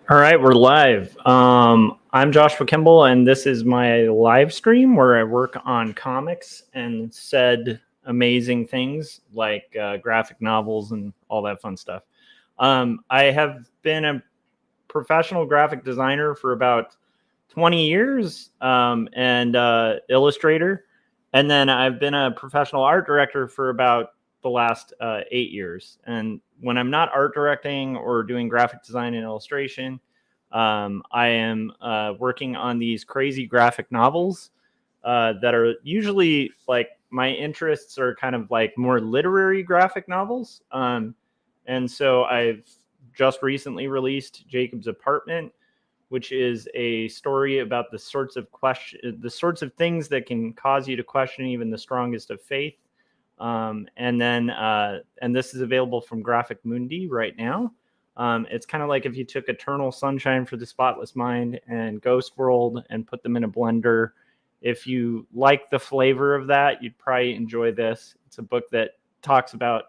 All right, we're live. I'm Joshua Kemble, and this is my live stream where I work on comics and said amazing things like graphic novels and all that fun stuff. I have been a professional graphic designer for about 20 years and illustrator. And then I've been a professional art director for about the last 8 years. And when I'm not art directing or doing graphic design and illustration, I am working on these crazy graphic novels that are usually like my interests are kind of like more literary graphic novels. And so I've just recently released Jacob's Apartment, which is a story about the sorts of things that can cause you to question even the strongest of faith. And this is available from Graphic Mundi right now. It's kind of like if you took Eternal Sunshine for the Spotless Mind and Ghost World and put them in a blender. If you like the flavor of that, you'd probably enjoy this. It's a book that talks about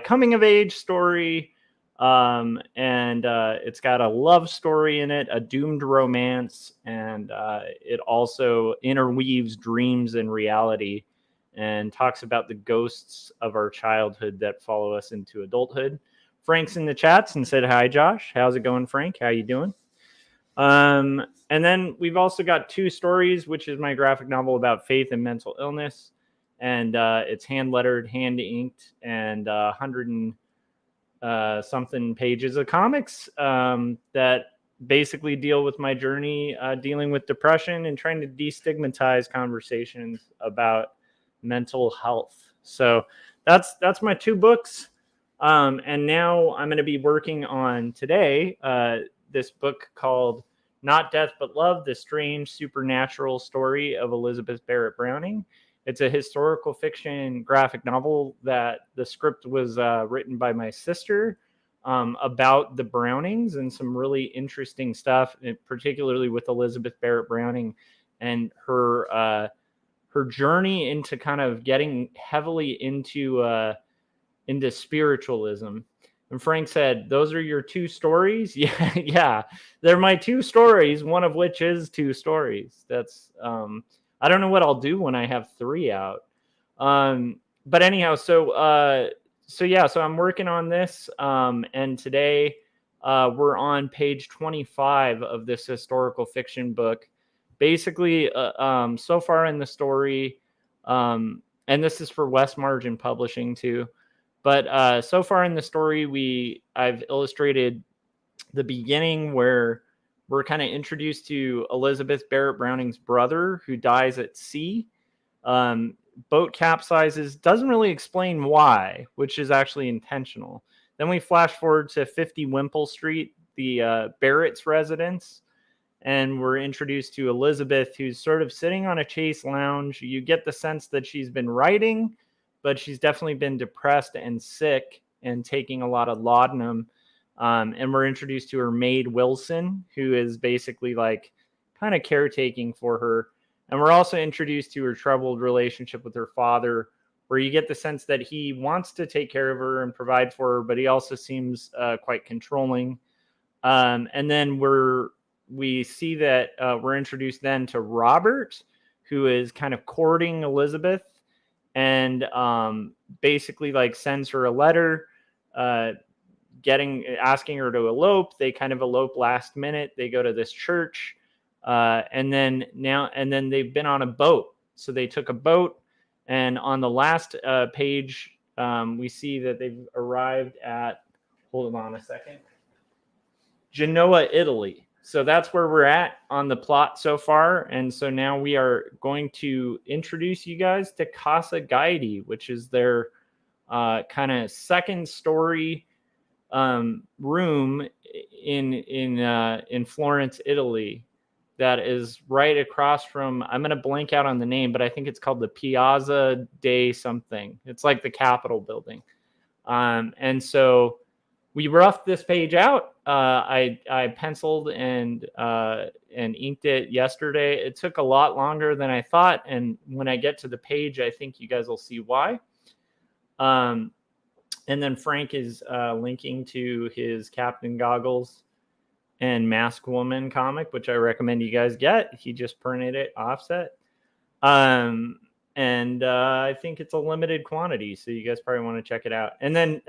coming of age story, and it's got a love story in it, a doomed romance, and it also interweaves dreams and reality and talks about the ghosts of our childhood that follow us into adulthood. Frank's in the chats and said, "Hi, Josh. How's it going, Frank? How you doing?" And then we've also got Two Stories, which is my graphic novel about faith and mental illness. And it's hand lettered, hand inked, and 100 and something pages of comics that basically deal with my journey dealing with depression and trying to destigmatize conversations about mental health. So that's my two books. And now I'm going to be working on today this book called Not Death But Love, The Strange Supernatural Story of Elizabeth Barrett Browning. It's a historical fiction graphic novel that the script was written by my sister about the Brownings and some really interesting stuff, particularly with Elizabeth Barrett Browning and her journey into kind of getting heavily into spiritualism. And Frank said, "Those are your two stories?" Yeah, yeah, they're my two stories. One of which is two stories. That's I don't know what I'll do when I have three out. But anyhow, so I'm working on this, and today we're on page 25 of this historical fiction book. Basically, so far in the story, and this is for West Margin Publishing too. But so far in the story, I've illustrated the beginning where we're kind of introduced to Elizabeth Barrett Browning's brother who dies at sea. Boat capsizes, doesn't really explain why, which is actually intentional. Then we flash forward to 50 Wimple Street, the Barrett's residence, and we're introduced to Elizabeth, who's sort of sitting on a Chase lounge. You get the sense that she's been writing, but she's definitely been depressed and sick and taking a lot of laudanum. And we're introduced to her maid, Wilson, who is basically like kind of caretaking for her. And we're also introduced to her troubled relationship with her father, where you get the sense that he wants to take care of her and provide for her, but he also seems quite controlling. And then we see that we're introduced then to Robert, who is kind of courting Elizabeth and basically like sends her a letter asking her to elope. They kind of elope last minute. They go to this church, and then they've been on a boat. So they took a boat, and on the last page, we see that they've arrived at, hold on a second, Genoa, Italy. So that's where we're at on the plot so far. And so now we are going to introduce you guys to Casa Guidi, which is their kind of second story room in Florence, Italy. That is right across from, I'm going to blank out on the name, but I think it's called the Piazza de something. It's like the Capitol building. And so we roughed this page out. I penciled and inked it yesterday. It took a lot longer than I thought, and when I get to the page, I think you guys will see why. And then Frank is linking to his captain goggles. and Mask Woman comic, which I recommend you guys get. He just printed it offset. And I think it's a limited quantity, so you guys probably want to check it out. And then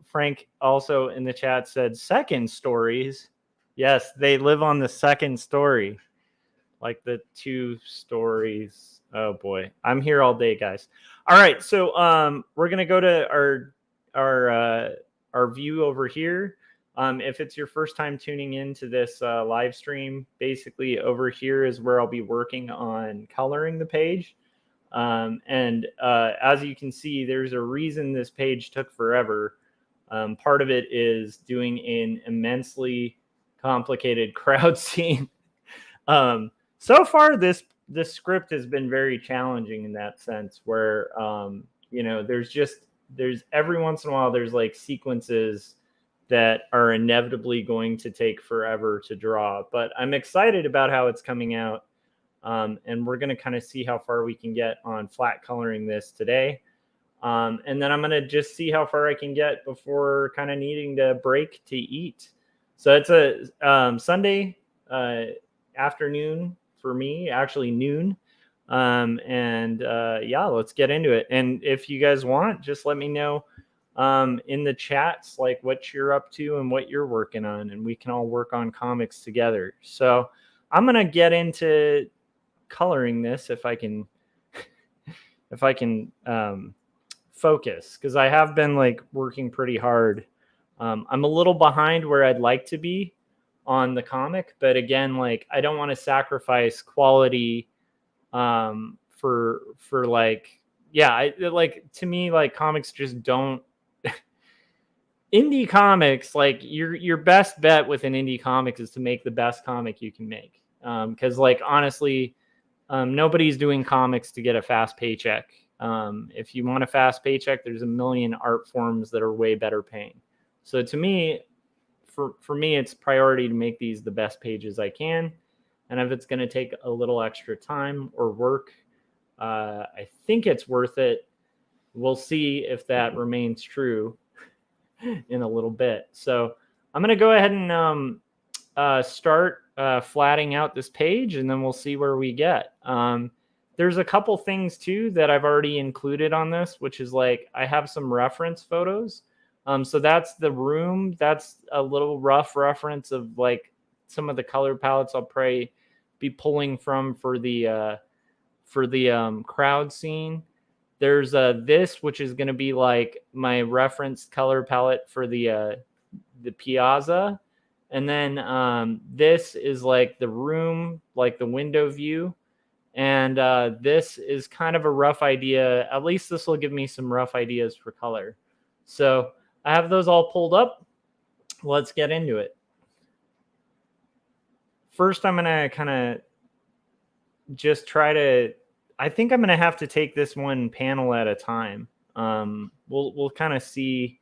Frank also in the chat said second stories. Yes, they live on the second story, like the 2 stories. Oh boy, I'm here all day, guys. All right, so we're gonna go to our view over here. If it's your first time tuning into this live stream, basically over here is where I'll be working on coloring the page. And as you can see, there's a reason this page took forever. Part of it is doing an immensely complicated crowd scene. So far, this script has been very challenging in that sense, where there's every once in a while there's like sequences that are inevitably going to take forever to draw. But I'm excited about how it's coming out. And we're going to kind of see how far we can get on flat coloring this today. And then I'm going to just see how far I can get before kind of needing to break to eat. So it's a Sunday afternoon for me, actually noon. Yeah, let's get into it. And if you guys want, just let me know in the chats, like what you're up to and what you're working on, and we can all work on comics together. So I'm going to get into coloring this if I can focus, because I have been like working pretty hard. I'm a little behind where I'd like to be on the comic, but again, like I don't want to sacrifice quality for like, yeah, to me, like comics just don't indie comics, like your best bet with an indie comic is to make the best comic you can make, because like honestly, nobody's doing comics to get a fast paycheck. If you want a fast paycheck, there's a million art forms that are way better paying. So to me, for me, it's priority to make these the best pages I can. And if it's going to take a little extra time or work, I think it's worth it. We'll see if that remains true in a little bit. So I'm going to go ahead and start flatting out this page, and then we'll see where we get. There's a couple things too that I've already included on this, which is like I have some reference photos. So that's the room. That's a little rough reference of like some of the color palettes I'll probably be pulling from for the crowd scene. There's this, which is going to be like my reference color palette for the piazza. And then this is like the room, like the window view. And this is kind of a rough idea. At least this will give me some rough ideas for color. So I have those all pulled up. Let's get into it. First, I'm going to kind of just try to, I think I'm going to have to take this one panel at a time. We'll kind of see.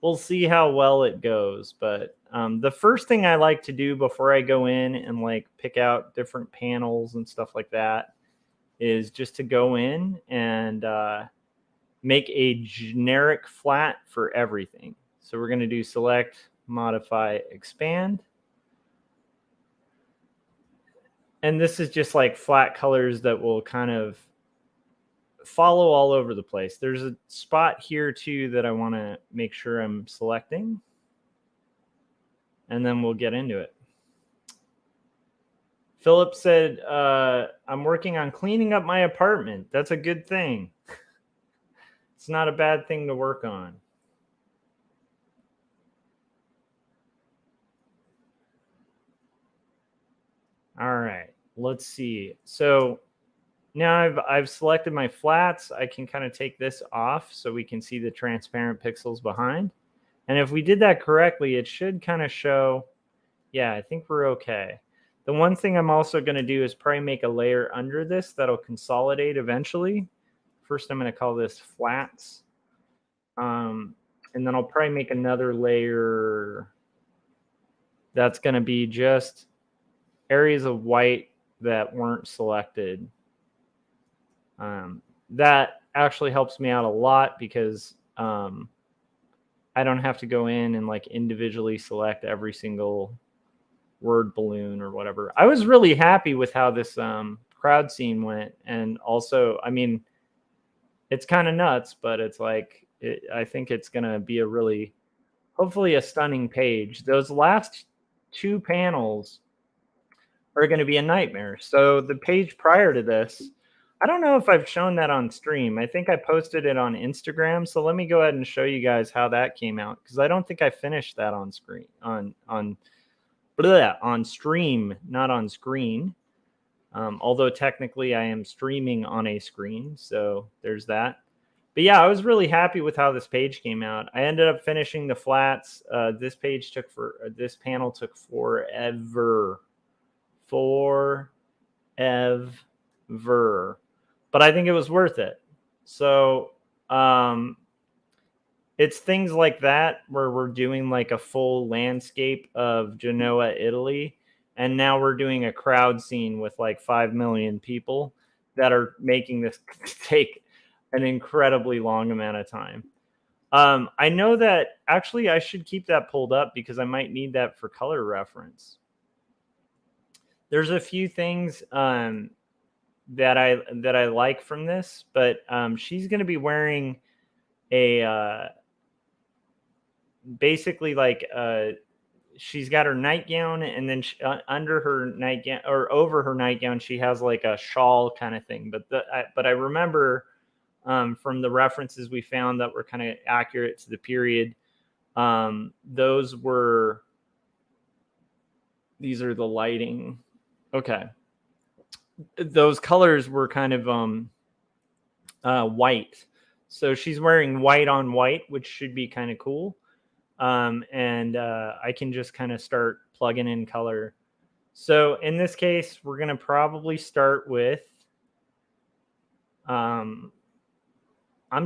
We'll see how well it goes. But the first thing I like to do before I go in and like pick out different panels and stuff like that is just to go in and make a generic flat for everything. So we're going to do select, modify, expand. And this is just like flat colors that will kind of follow all over the place. There's a spot here too that I want to make sure I'm selecting, and then we'll get into it. Philip said, I'm working on cleaning up my apartment. That's a good thing. It's not a bad thing to work on. All right, let's see. So now I've selected my flats. I can kind of take this off so we can see the transparent pixels behind. And if we did that correctly, it should kind of show, yeah, I think we're okay. The one thing I'm also going to do is probably make a layer under this that'll consolidate eventually. First, I'm going to call this flats. And then I'll probably make another layer that's going to be just areas of white that weren't selected. That actually helps me out a lot because I don't have to go in and like individually select every single word balloon or whatever. I was really happy with how this crowd scene went. And also, I mean, it's kind of nuts, but it's like, I think it's going to be a really, hopefully a stunning page. Those last two panels are going to be a nightmare. So the page prior to this, I don't know if I've shown that on stream. I think I posted it on Instagram. So let me go ahead and show you guys how that came out, because I don't think I finished that on screen, on stream, not on screen. Although technically I am streaming on a screen, so there's that. But yeah, I was really happy with how this page came out. I ended up finishing the flats. This panel took forever, but I think it was worth it. So it's things like that where we're doing like a full landscape of Genoa, Italy, and now we're doing a crowd scene with like 5 million people that are making this take an incredibly long amount of time. I know that actually I should keep that pulled up because I might need that for color reference. There's a few things that I like from this, but she's going to be wearing a basically like she's got her nightgown, and then under her nightgown or over her nightgown she has like a shawl kind of thing. But I remember from the references we found that were kind of accurate to the period. These are the lighting. Okay. Those colors were kind of white. So she's wearing white on white, which should be kind of cool. And I can just kind of start plugging in color. So in this case, we're going to probably start with, I'm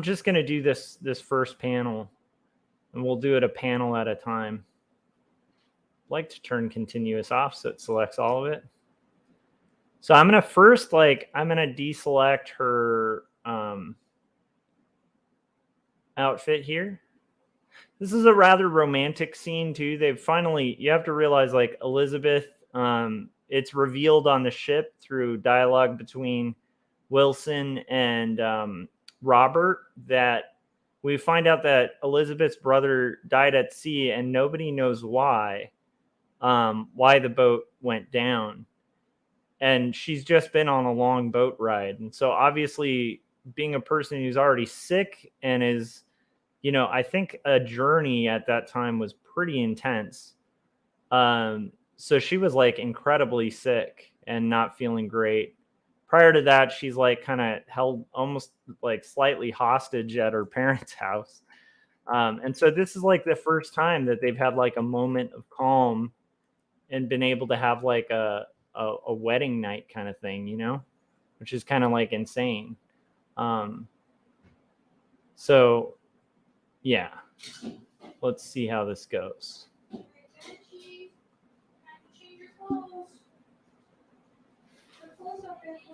just going to do this first panel, and we'll do it a panel at a time. I'd like to turn continuous off so it selects all of it. So I'm going to first, I'm going to deselect her outfit here. This is a rather romantic scene too. They've finally, you have to realize, like, Elizabeth, it's revealed on the ship through dialogue between Wilson and Robert that we find out that Elizabeth's brother died at sea and nobody knows why the boat went down. And she's just been on a long boat ride. And so obviously, being a person who's already sick and is, I think a journey at that time was pretty intense. So she was like incredibly sick and not feeling great. Prior to that, she's like kind of held almost like slightly hostage at her parents' house. And so this is like the first time that they've had like a moment of calm and been able to have like a wedding night kind of thing, which is kind of like insane. So yeah, let's see how this goes.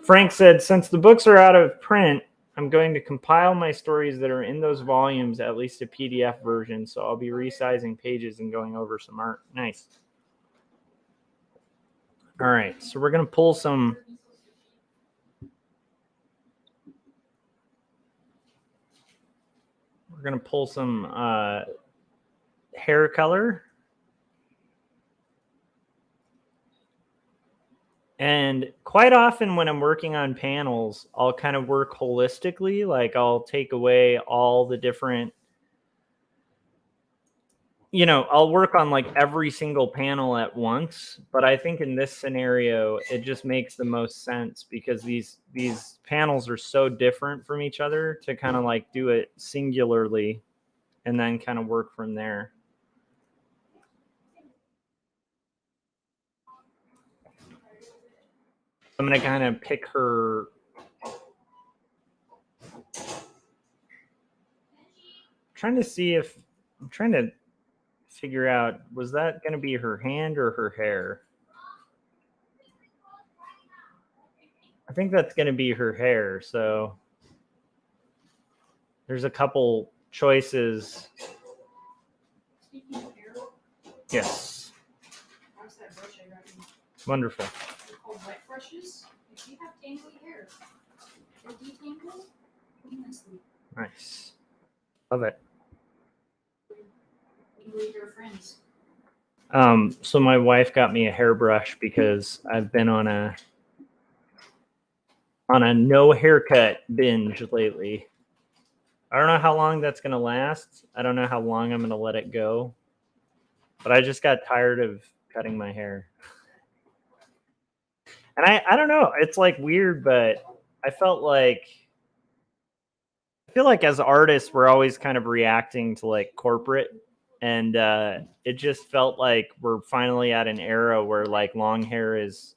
Frank said, since the books are out of print, I'm going to compile my stories that are in those volumes, at least a PDF version. So I'll be resizing pages and going over some art. Nice. All right, so we're going to pull some hair color. And quite often when I'm working on panels, I'll kind of work holistically. Like I'll take away all the different, I'll work on like every single panel at once. But I think in this scenario, it just makes the most sense because these panels are so different from each other to kind of like do it singularly and then kind of work from there. I'm going to kind of pick her. I'm trying to figure out, was that going to be her hand or her hair? I think that's going to be her hair. So there's a couple choices Speaking of hair, Yes. how's that brush I got you? Wonderful. They're called wet brushes. If you have tangly hair, they detangle painlessly. Nice. Love it. Tingly hair friends. So my wife got me a hairbrush because I've been on a no haircut binge lately. I don't know how long that's gonna last. I don't know how long I'm gonna let it go. But I just got tired of cutting my hair. And I don't know. It's like weird, but I feel like as artists we're always kind of reacting to like corporate, and it just felt like we're finally at an era where like long hair is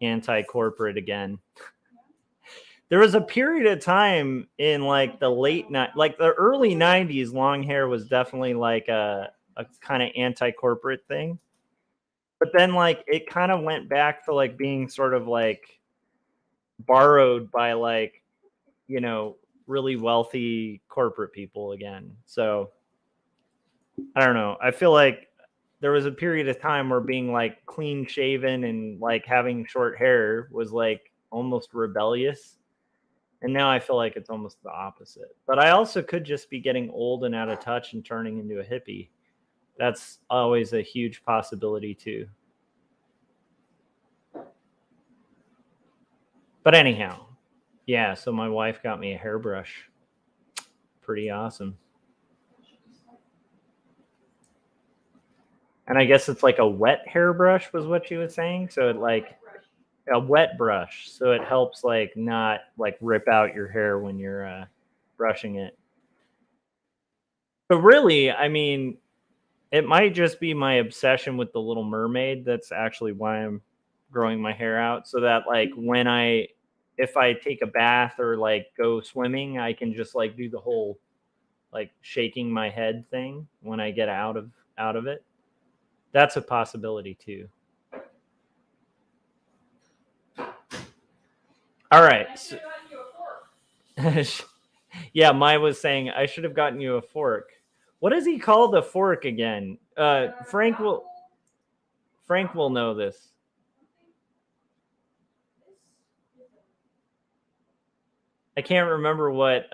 anti-corporate again. There was a period of time in like the the early 90s, long hair was definitely like a kind of anti-corporate thing. But then like it kind of went back to like being sort of like borrowed by like, you know, really wealthy corporate people again. So I don't know. I feel like there was a period of time where being like clean shaven and like having short hair was like almost rebellious. And now I feel like it's almost the opposite. But I also could just be getting old and out of touch and turning into a hippie. That's always a huge possibility too. But anyhow, yeah, so my wife got me a hairbrush. Pretty awesome. And I guess it's like a wet hairbrush was what she was saying. So it like a wet brush. So it helps like not like rip out your hair when you're brushing it. But really, I mean, it might just be my obsession with the Little Mermaid. That's actually why I'm growing my hair out. So that like if I take a bath or like go swimming, I can just like do the whole like shaking my head thing when I get out of it. That's a possibility too. All right. So, yeah, Mai was saying I should have gotten you a fork. What does he call the fork again? Frank will know this. I can't remember what.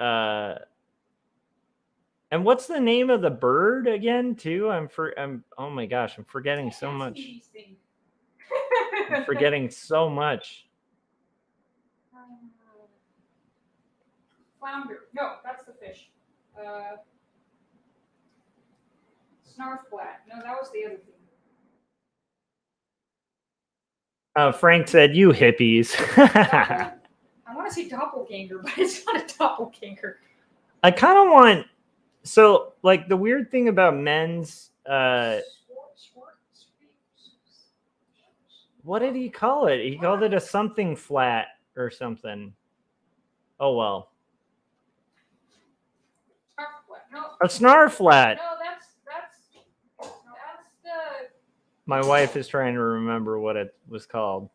And what's the name of the bird again? Too. I'm. Oh my gosh, I'm forgetting so much. I'm forgetting so much. Flounder. No, that's the fish. Snarfblat. No, that was the other thing. Frank said, "You hippies." I want to say doppelganger, but it's not a doppelganger. I kind of want. So, like the weird thing about men's. What did he call it? He called it a something flat or something. Oh well. No. A snarflat. No, that's the. My wife is trying to remember what it was called.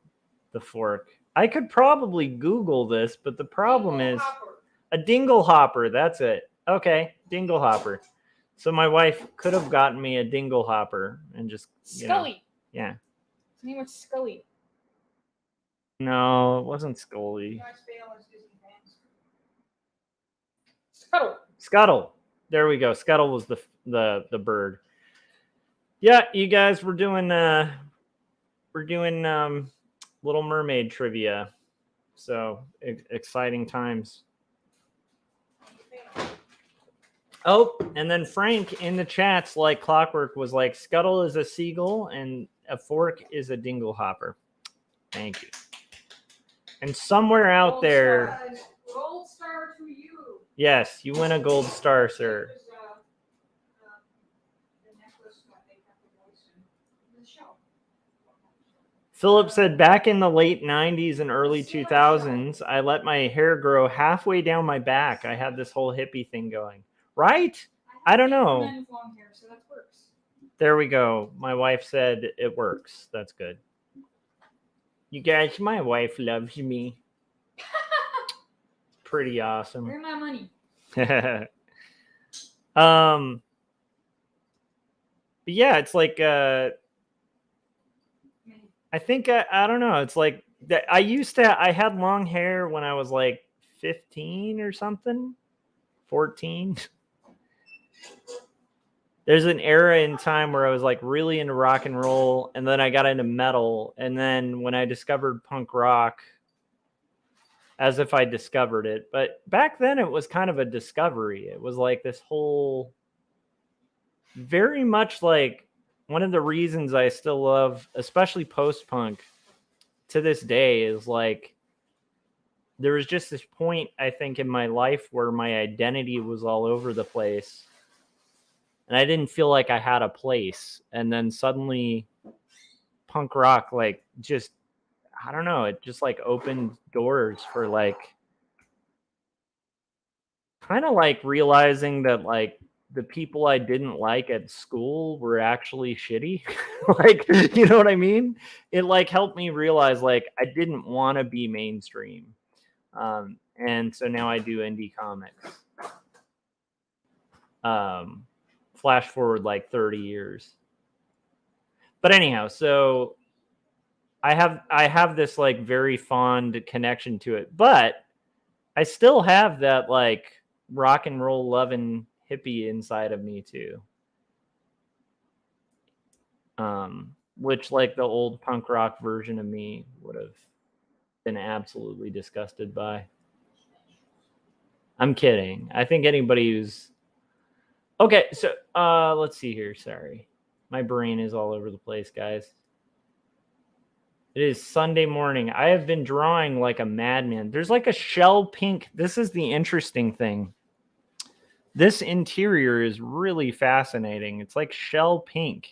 The fork. I could probably Google this, but the problem is a dingle hopper. That's it. Okay, dingle hopper. So my wife could have gotten me a dingle hopper and just Scully. Yeah. His name was Scully. No, it wasn't Scully. Scuttle. There we go. Scuttle was the bird. Yeah, you guys, we're doing Little Mermaid trivia. So exciting times. Oh, and then Frank in the chats, like clockwork, was like, Scuttle is a seagull and a fork is a dingle hopper. Thank you. And somewhere out Gold there... Star. Gold star to you. Yes, you win a gold star, sir. The necklace that they have the voice in the show. Philip said, back in the late 90s and early 2000s, I let my hair grow halfway down my back. I had this whole hippie thing going. Right? I don't know. Men with long hair, so that works. There we go. My wife said it works. That's good. You guys, my wife loves me. Pretty awesome. Where's my money? But yeah, it's like I think I don't know. It's like that. I had long hair when I was like 15 or something, 14. There's an era in time where I was like really into rock and roll, and then I got into metal, and then when I discovered punk rock, as if I discovered it. But back then it was kind of a discovery. It was like this whole very much like one of the reasons I still love, especially post-punk to this day, is like there was just this point, I think, in my life where my identity was all over the place and I didn't feel like I had a place. And then suddenly punk rock, like, just, I don't know, it just like opened doors for like kind of like realizing that like the people I didn't like at school were actually shitty. Like, you know what I mean? It like helped me realize like I didn't want to be mainstream. And so now I do indie comics. Flash forward like 30 years. But anyhow, so I have this like very fond connection to it, but I still have that like rock and roll loving hippie inside of me too. Which like the old punk rock version of me would have been absolutely disgusted by. I'm kidding. I think anybody who's okay, so let's see here. Sorry. My brain is all over the place, guys. It is Sunday morning. I have been drawing like a madman. There's like a shell pink. This is the interesting thing. This interior is really fascinating. It's like shell pink.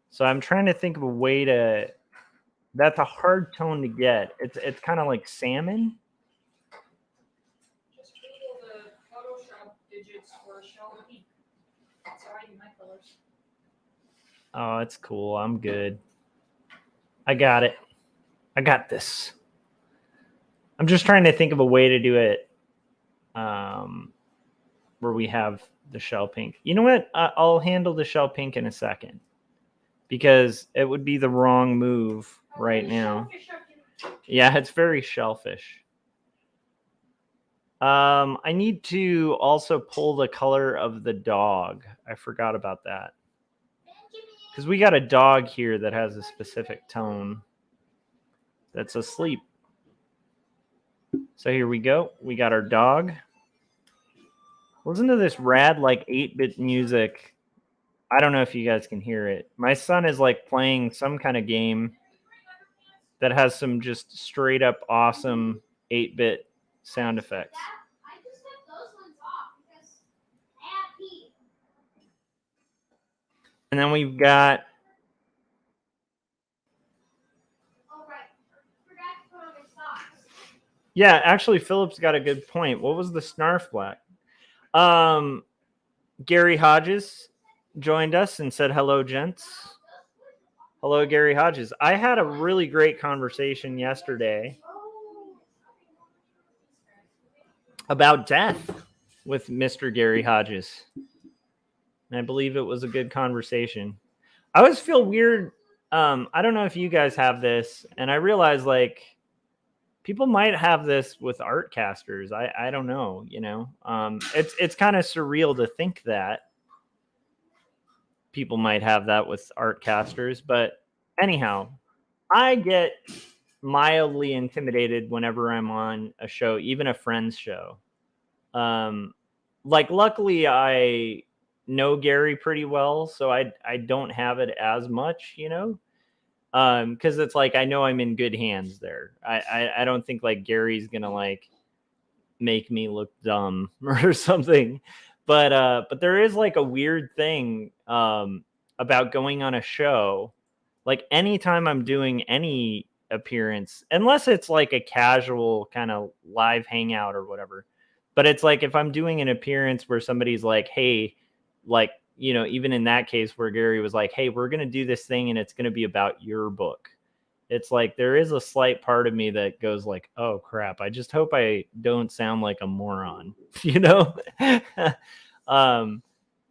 So I'm trying to think of a way to. That's a hard tone to get. It's kind of like salmon. Just Google the Photoshop digits for shell pink. That's how I do my colors. Oh, it's cool. I'm good. I got it. I got this. I'm just trying to think of a way to do it where we have the shell pink. You know what? I'll handle the shell pink in a second because it would be the wrong move right now. Yeah, it's very shellfish. I need to also pull the color of the dog. I forgot about that. Because we got a dog here that has a specific tone that's asleep. So here we go. We got our dog. Listen to this rad like 8-bit music. I don't know if you guys can hear it. My son is like playing some kind of game that has some just straight up awesome 8-bit sound effects. I just took those ones off because I have pee. And then we've got. Oh, right. Forgot to put on my socks. Yeah, actually, Philip's got a good point. What was the snarf black? Gary Hodges joined us and said, hello, gents. Hello, Gary Hodges. I had a really great conversation yesterday about death with Mr. Gary Hodges. And I believe it was a good conversation. I always feel weird. I don't know if you guys have this, and I realize like people might have this with art casters. I don't know, you know. It's kind of surreal to think that people might have that with art casters, but anyhow, I get mildly intimidated whenever I'm on a show, even a friend's show. Like luckily I know Gary pretty well, so I don't have it as much, you know. Because it's like I know I'm in good hands there. I don't think like Gary's gonna like make me look dumb or something. But there is like a weird thing about going on a show. Like anytime I'm doing any appearance, unless it's like a casual kind of live hangout or whatever. But it's like if I'm doing an appearance where somebody's like, hey, like, you know, even in that case where Gary was like, hey, we're going to do this thing and it's going to be about your book. It's like there is a slight part of me that goes like, oh, crap. I just hope I don't sound like a moron, you know?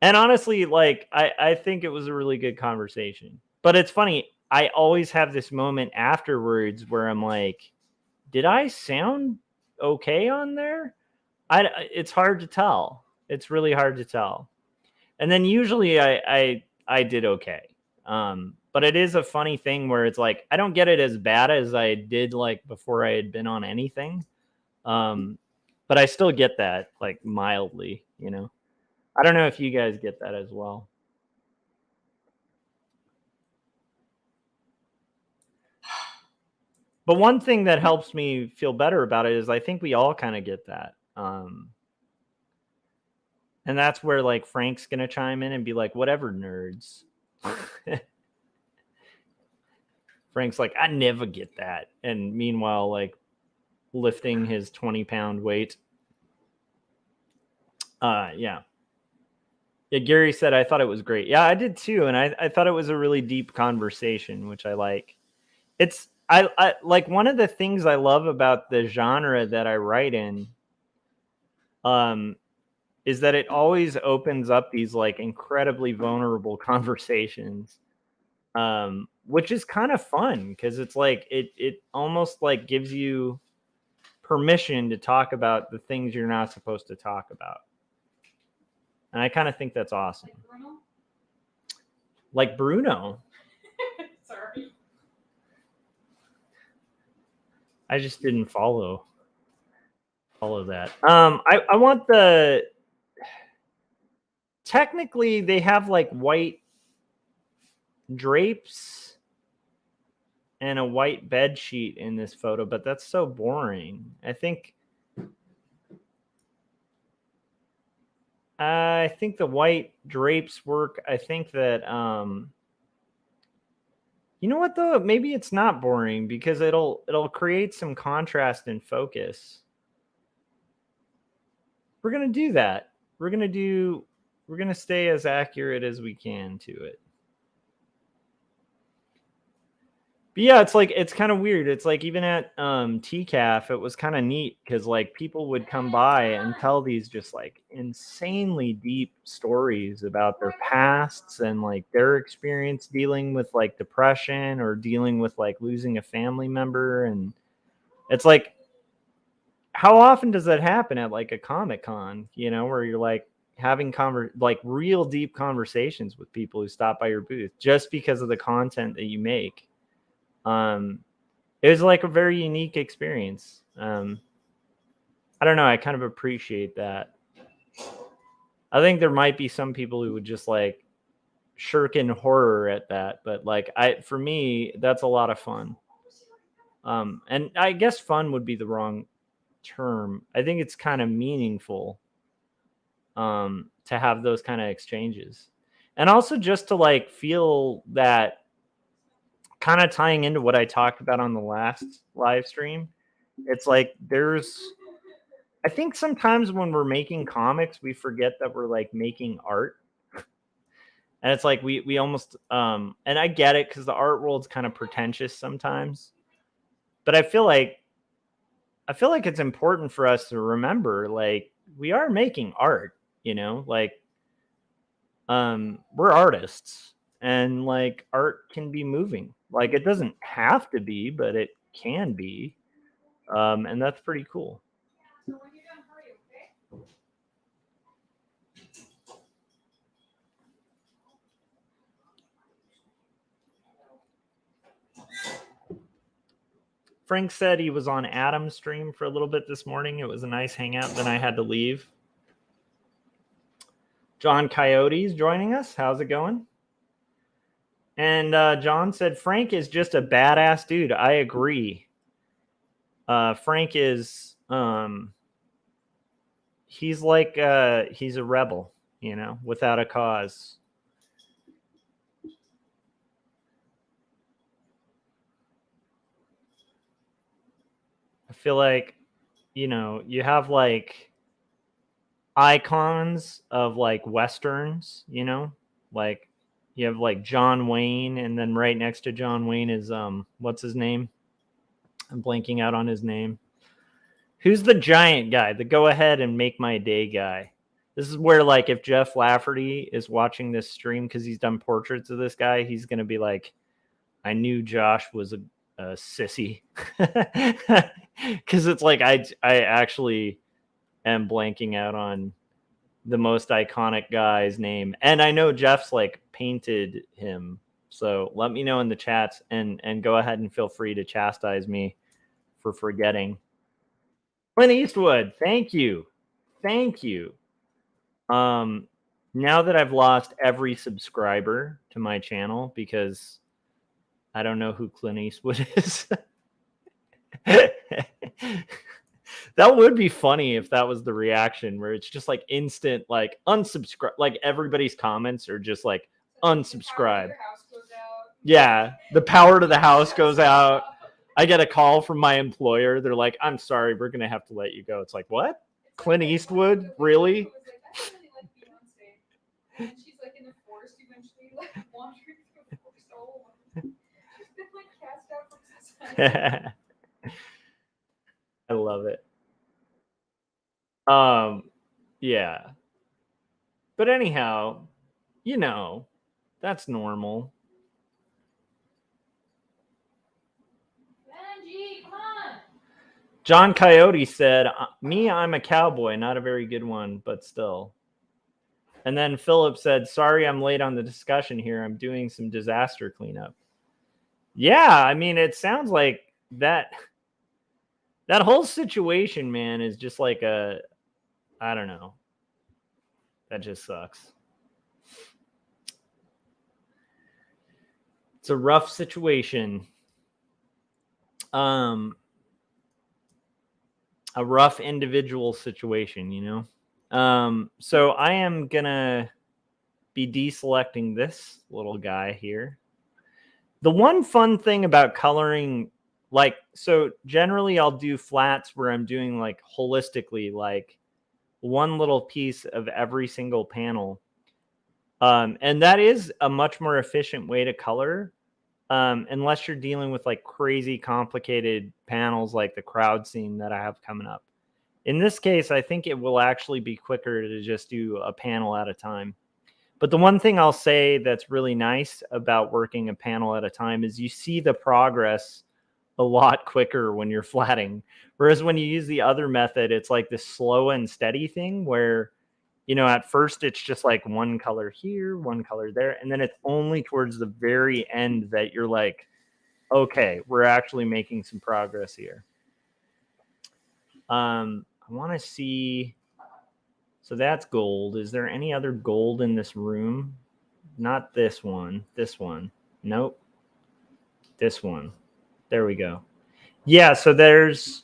And honestly, like I think it was a really good conversation. But it's funny, I always have this moment afterwards where I'm like, did I sound okay on there? It's hard to tell. It's really hard to tell. And then usually I did okay. But it is a funny thing where it's like I don't get it as bad as I did like before I had been on anything. But I still get that like mildly, you know. I don't know if you guys get that as well. But one thing that helps me feel better about it is I think we all kind of get that. And that's where like Frank's gonna chime in and be like, whatever, nerds. Frank's like, I never get that. And meanwhile, like lifting his 20-pound weight. Yeah. Yeah, Gary said I thought it was great. Yeah, I did too. And I thought it was a really deep conversation, which I like. It's I like one of the things I love about the genre that I write in is that it always opens up these like incredibly vulnerable conversations, which is kind of fun because it's like it almost like gives you permission to talk about the things you're not supposed to talk about. And I kind of think that's awesome. Like Bruno. Sorry. I just didn't follow that. I want the technically they have like white drapes and a white bed sheet in this photo, but that's so boring. I think the white drapes work. I think that you know what though? Maybe it's not boring because it'll create some contrast and focus. We're gonna do that. We're gonna stay as accurate as we can to it. But yeah, it's kind of weird. It's like even at TCAF, it was kind of neat because like people would come by and tell these just like insanely deep stories about their pasts and like their experience dealing with like depression or dealing with like losing a family member. And it's like, how often does that happen at like a Comic-Con, you know, where you're like having like real deep conversations with people who stop by your booth just because of the content that you make? It was like a very unique experience. I don't know. I kind of appreciate that. I think there might be some people who would just like shirk in horror at that, but like for me, that's a lot of fun. And I guess fun would be the wrong term. I think it's kind of meaningful, to have those kind of exchanges, and also just to like feel that. Kind of tying into what I talked about on the last live stream, it's like I think sometimes when we're making comics, we forget that we're like making art. And it's like we almost and I get it because the art world's kind of pretentious sometimes. But I feel like it's important for us to remember like we are making art, you know, like we're artists and like art can be moving. Like it doesn't have to be, but it can be. And that's pretty cool. So when you're done, hurry, okay? Frank said he was on Adam's stream for a little bit this morning. It was a nice hangout. Then I had to leave. John Coyote's joining us. How's it going? And John said, Frank is just a badass dude. I agree. Frank is, he's like, he's a rebel, you know, without a cause. I feel like, you know, you have like icons of like Westerns, you know, like you have like John Wayne, and then right next to John Wayne is, what's his name? I'm blanking out on his name. Who's the giant guy? The go ahead and make my day guy. This is where, like, if Jeff Lafferty is watching this stream because he's done portraits of this guy, he's going to be like, I knew Josh was a sissy. Because it's like I actually am blanking out on the most iconic guy's name. And I know Jeff's, like, painted him. So let me know in the chats and go ahead and feel free to chastise me for forgetting. Clint Eastwood, thank you. Thank you. Now that I've lost every subscriber to my channel because I don't know who Clint Eastwood is. That would be funny if that was the reaction, where it's just like instant, like unsubscribe, like everybody's comments are just like unsubscribe. Yeah, the power to the house goes out. I get a call from my employer. They're like, I'm sorry, we're going to have to let you go. It's like, what? Clint Eastwood? Really? And she's like in the forest eventually, like wandering through the forest all alone. She's been like cast out from society. I love it. Yeah. But anyhow, you know, that's normal. Benji, come on. John Coyote said, me, I'm a cowboy, not a very good one, but still. And then Philip said, sorry, I'm late on the discussion here. I'm doing some disaster cleanup. Yeah, I mean, it sounds like that whole situation, man, is just like I don't know. That just sucks. It's a rough situation. A rough individual situation, you know? So I am gonna be deselecting this little guy here. The one fun thing about coloring, like, so generally I'll do flats where I'm doing like holistically, like one little piece of every single panel. And that is a much more efficient way to color, unless you're dealing with like crazy complicated panels like the crowd scene that I have coming up. In this case, I think it will actually be quicker to just do a panel at a time. But the one thing I'll say that's really nice about working a panel at a time is you see the progress a lot quicker when you're flatting. Whereas when you use the other method, it's like this slow and steady thing where, you know, at first it's just like one color here, one color there. And then it's only towards the very end that you're like, okay, we're actually making some progress here. I want to see. So that's gold. Is there any other gold in this room? Not this one. This one. Nope. This one. There we go. Yeah, so there's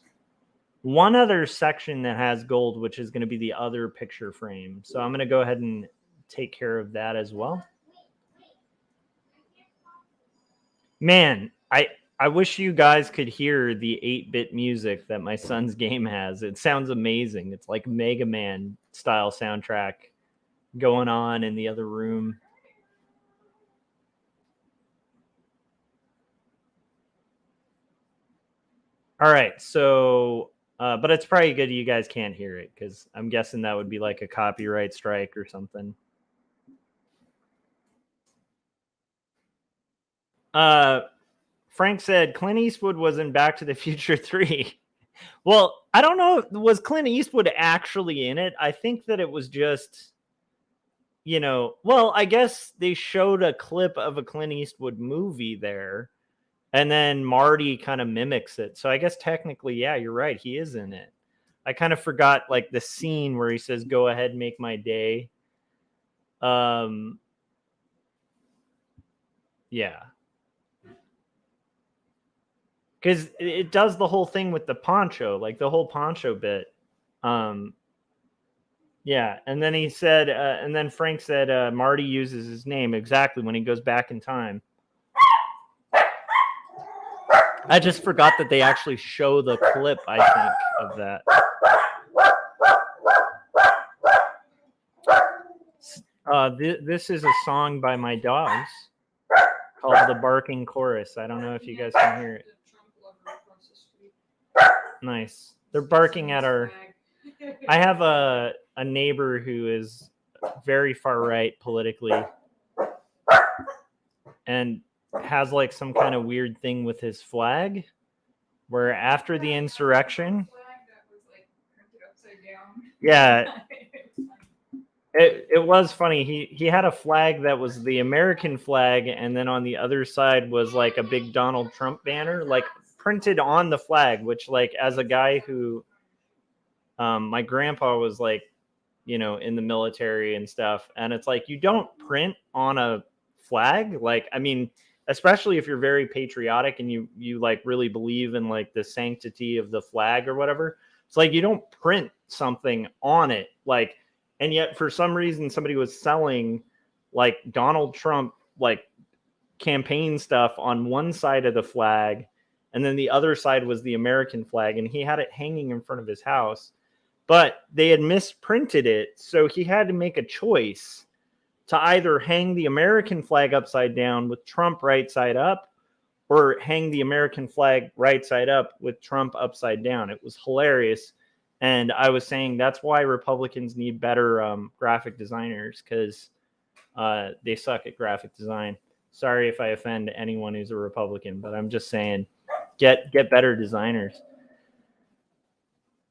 one other section that has gold, which is going to be the other picture frame. So I'm going to go ahead and take care of that as well. Man, I wish you guys could hear the 8-bit music that my son's game has. It sounds amazing. It's like Mega Man style soundtrack going on in the other room. All right, so, but it's probably good you guys can't hear it because I'm guessing that would be like a copyright strike or something. Frank said Clint Eastwood was in Back to the Future 3. Well, I don't know. Was Clint Eastwood actually in it? I think that it was just, you know, well, I guess they showed a clip of a Clint Eastwood movie there, and then Marty kind of mimics it. So I guess technically, yeah, you're right. He is in it. I kind of forgot like the scene where he says, go ahead, make my day. Yeah. Because it does the whole thing with the poncho, like the whole poncho bit. Yeah, and then he said, and then Frank said, Marty uses his name exactly when he goes back in time. I just forgot that they actually show the clip, I think, of that. This is a song by my dogs called The Barking Chorus. I don't know if you guys can hear it. Nice. They're barking at our I have a neighbor who is very far right politically and has like some kind of weird thing with his flag where after the insurrection, Flag that was like printed upside down. yeah, it was funny. He had a flag that was the American flag, and then on the other side was like a big Donald Trump banner, like printed on the flag, which like as a guy who my grandpa was like, you know, in the military and stuff, and it's like you don't print on a flag. Like, I mean, especially if you're very patriotic and you like really believe in like the sanctity of the flag or whatever. It's like you don't print something on it. Like, and yet for some reason somebody was selling like Donald Trump like campaign stuff on one side of the flag, and then the other side was the American flag, and he had it hanging in front of his house. But they had misprinted it, so he had to make a choice to either hang the American flag upside down with Trump right side up, or hang the American flag right side up with Trump upside down. It was hilarious. And I was saying that's why Republicans need better graphic designers, because they suck at graphic design. Sorry if I offend anyone who's a Republican, but I'm just saying, get better designers.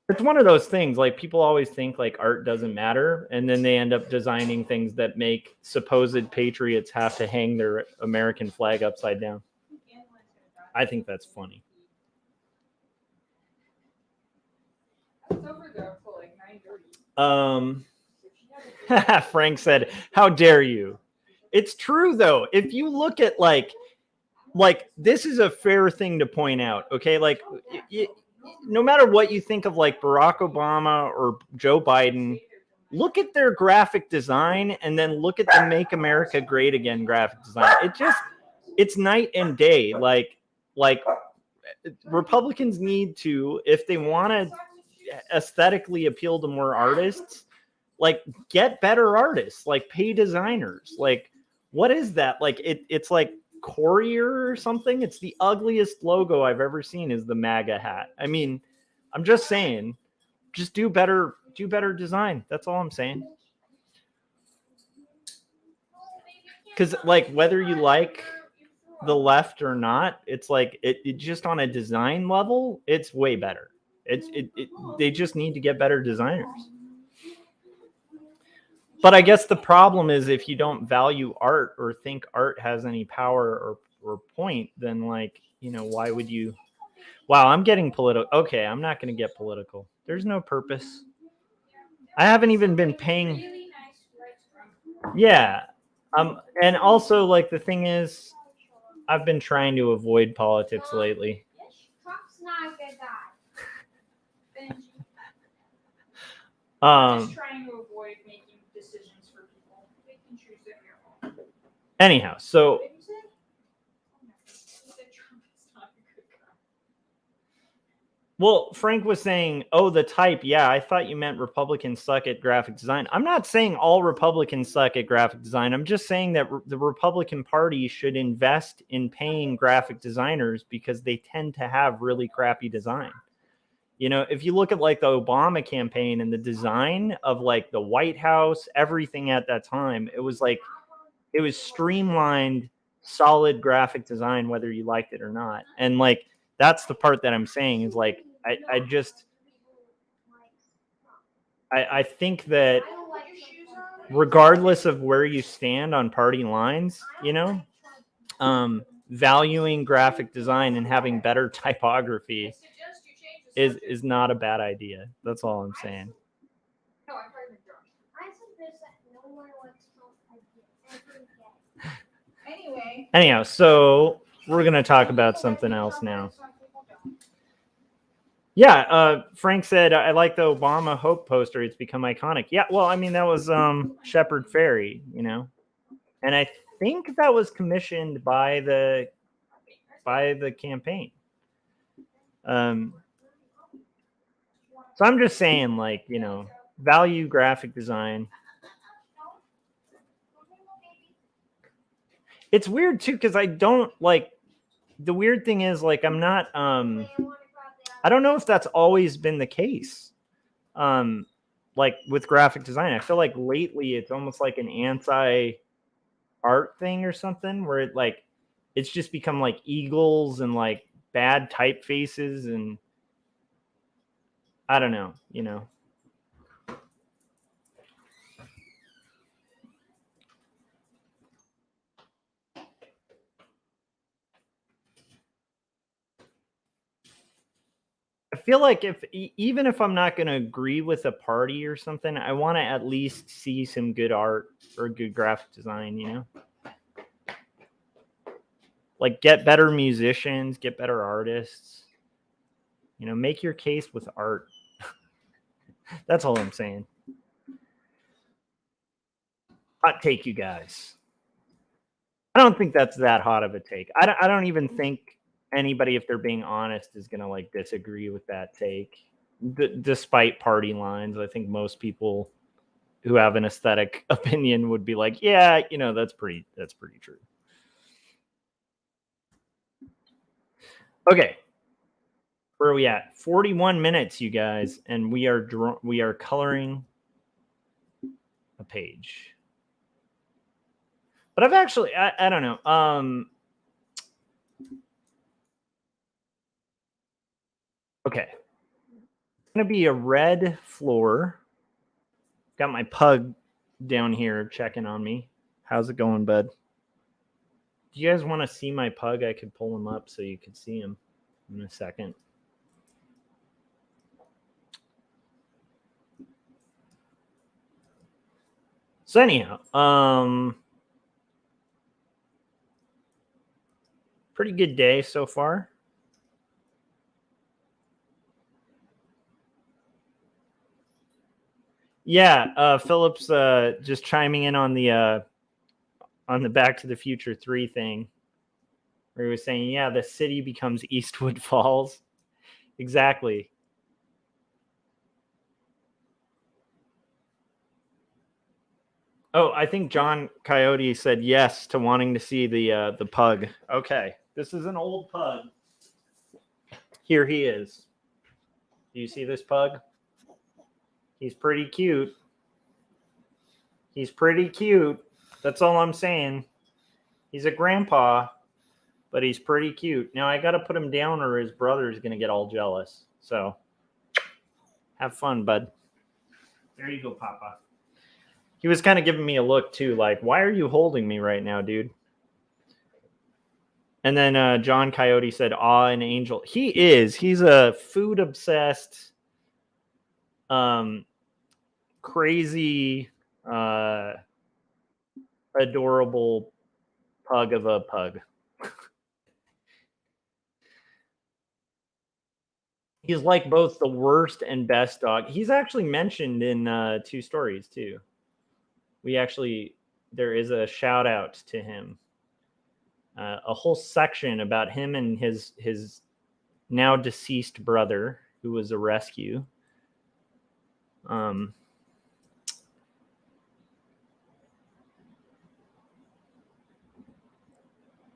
It's one of those things, like people always think like art doesn't matter, and then they end up designing things that make supposed patriots have to hang their American flag upside down. I think that's funny. It's over though till like 9:30. Frank said, "How dare you?" It's true though. If you look at like this is a fair thing to point out. Okay, like no matter what you think of like Barack Obama or Joe Biden, look at their graphic design and then look at the Make America Great Again graphic design. It's night and day. Like Republicans need to, if they want to aesthetically appeal to more artists, like get better artists, like pay designers. Like, what is that? Like it's like Courier or something. It's the ugliest logo I've ever seen is the MAGA hat. I mean, I'm just saying, just do better design. That's all I'm saying. Because like whether you like the left or not, it's like it just on a design level, it's way better. They just need to get better designers. But I guess the problem is if you don't value art or think art has any power or point, then like, you know, why would you? Wow, I'm getting political. Okay, I'm not going to get political. There's no purpose. I haven't even been paying. Yeah. And also like the thing is, I've been trying to avoid politics lately. Trump's not a good guy. Just trying to avoid making decisions for people. They can choose their own. Anyhow, so well, Frank was saying, oh, the type. Yeah, I thought you meant Republicans suck at graphic design. I'm not saying all Republicans suck at graphic design. I'm just saying that the Republican Party should invest in paying graphic designers because they tend to have really crappy design. You know, if you look at like the Obama campaign and the design of like the White House, everything at that time, it was streamlined, solid graphic design, whether you liked it or not. And like, that's the part that I'm saying is like, I think that regardless of where you stand on party lines, you know, valuing graphic design and having better typography is not a bad idea. That's all I'm saying. Anyhow, so we're going to talk about something else now. Yeah, Frank said, I like the Obama Hope poster. It's become iconic. Yeah, well, I mean, that was Shepard Fairey, you know. And I think that was commissioned by the campaign. So I'm just saying, like, you know, value graphic design. It's weird, too, because I don't, like, the weird thing is, like, I'm not, I don't know if that's always been the case. like with graphic design, I feel like lately it's almost like an anti-art thing or something, where it's just become like eagles and like bad typefaces, and I don't know, I feel like even if I'm not going to agree with a party or something, I want to at least see some good art or good graphic design. Like get better musicians, get better artists. Make your case with art. That's all I'm saying. Hot take, you guys. I don't think that's that hot of a take. I don't even think anybody, if they're being honest, is going to like disagree with that take. Despite party lines, I think most people who have an aesthetic opinion would be like, yeah, that's pretty true. Okay. Where are we at? 41 minutes, you guys, and we are coloring a page. But I've actually, I don't know. Okay. It's going to be a red floor. Got my pug down here checking on me. How's it going, bud? Do you guys want to see my pug? I could pull him up so you could see him in a second. So anyhow, pretty good day so far. Yeah, Philip's just chiming in on the Back to the Future 3 thing, where he was saying, yeah, the city becomes Eastwood Falls. Exactly. Oh, I think John Coyote said yes to wanting to see the pug. Okay, this is an old pug. Here he is. Do you see this pug? He's pretty cute. He's pretty cute. That's all I'm saying. He's a grandpa, but he's pretty cute. Now I got to put him down or his brother's going to get all jealous. So have fun, bud. There you go, Papa. He was kind of giving me a look too, like, why are you holding me right now, dude? And then John Coyote said, awe and angel. He is. He's a food obsessed, crazy, adorable pug of a pug. He's like both the worst and best dog. He's actually mentioned in 2 stories too. There is a shout out to him. A whole section about him and his now deceased brother, who was a rescue.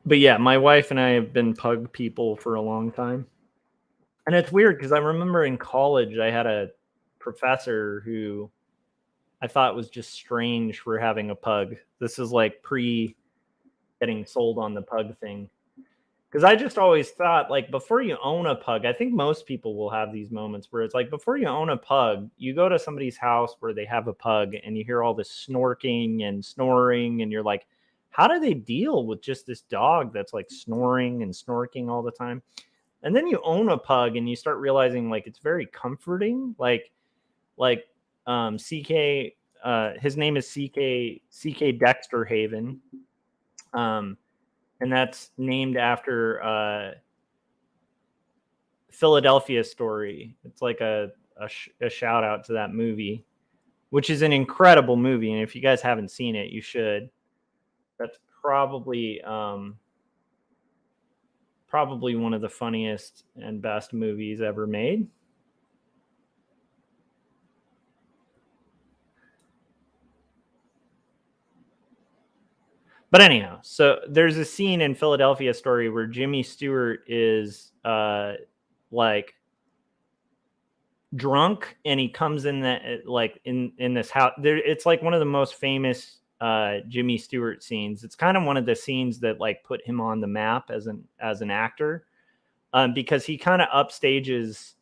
But yeah, my wife and I have been pug people for a long time. And it's weird because I remember in college I had a professor who I thought was just strange for having a pug. This is like pre getting sold on the pug thing. Because I just always thought, like, before you own a pug, I think most people will have these moments where it's like, before you own a pug, you go to somebody's house where they have a pug and you hear all this snorking and snoring, and you're like, how do they deal with just this dog that's like snoring and snorking all the time? And then you own a pug and you start realizing like it's very comforting. Like CK, his name is CK Dexter Haven. And that's named after Philadelphia Story. It's like a shout out to that movie, which is an incredible movie. And if you guys haven't seen it, you should. That's probably one of the funniest and best movies ever made. But anyhow, so there's a scene in Philadelphia Story where Jimmy Stewart is like drunk, and he comes in that like in this house. There, it's like one of the most famous Jimmy Stewart scenes. It's kind of one of the scenes that like put him on the map as an actor, because he kind of upstages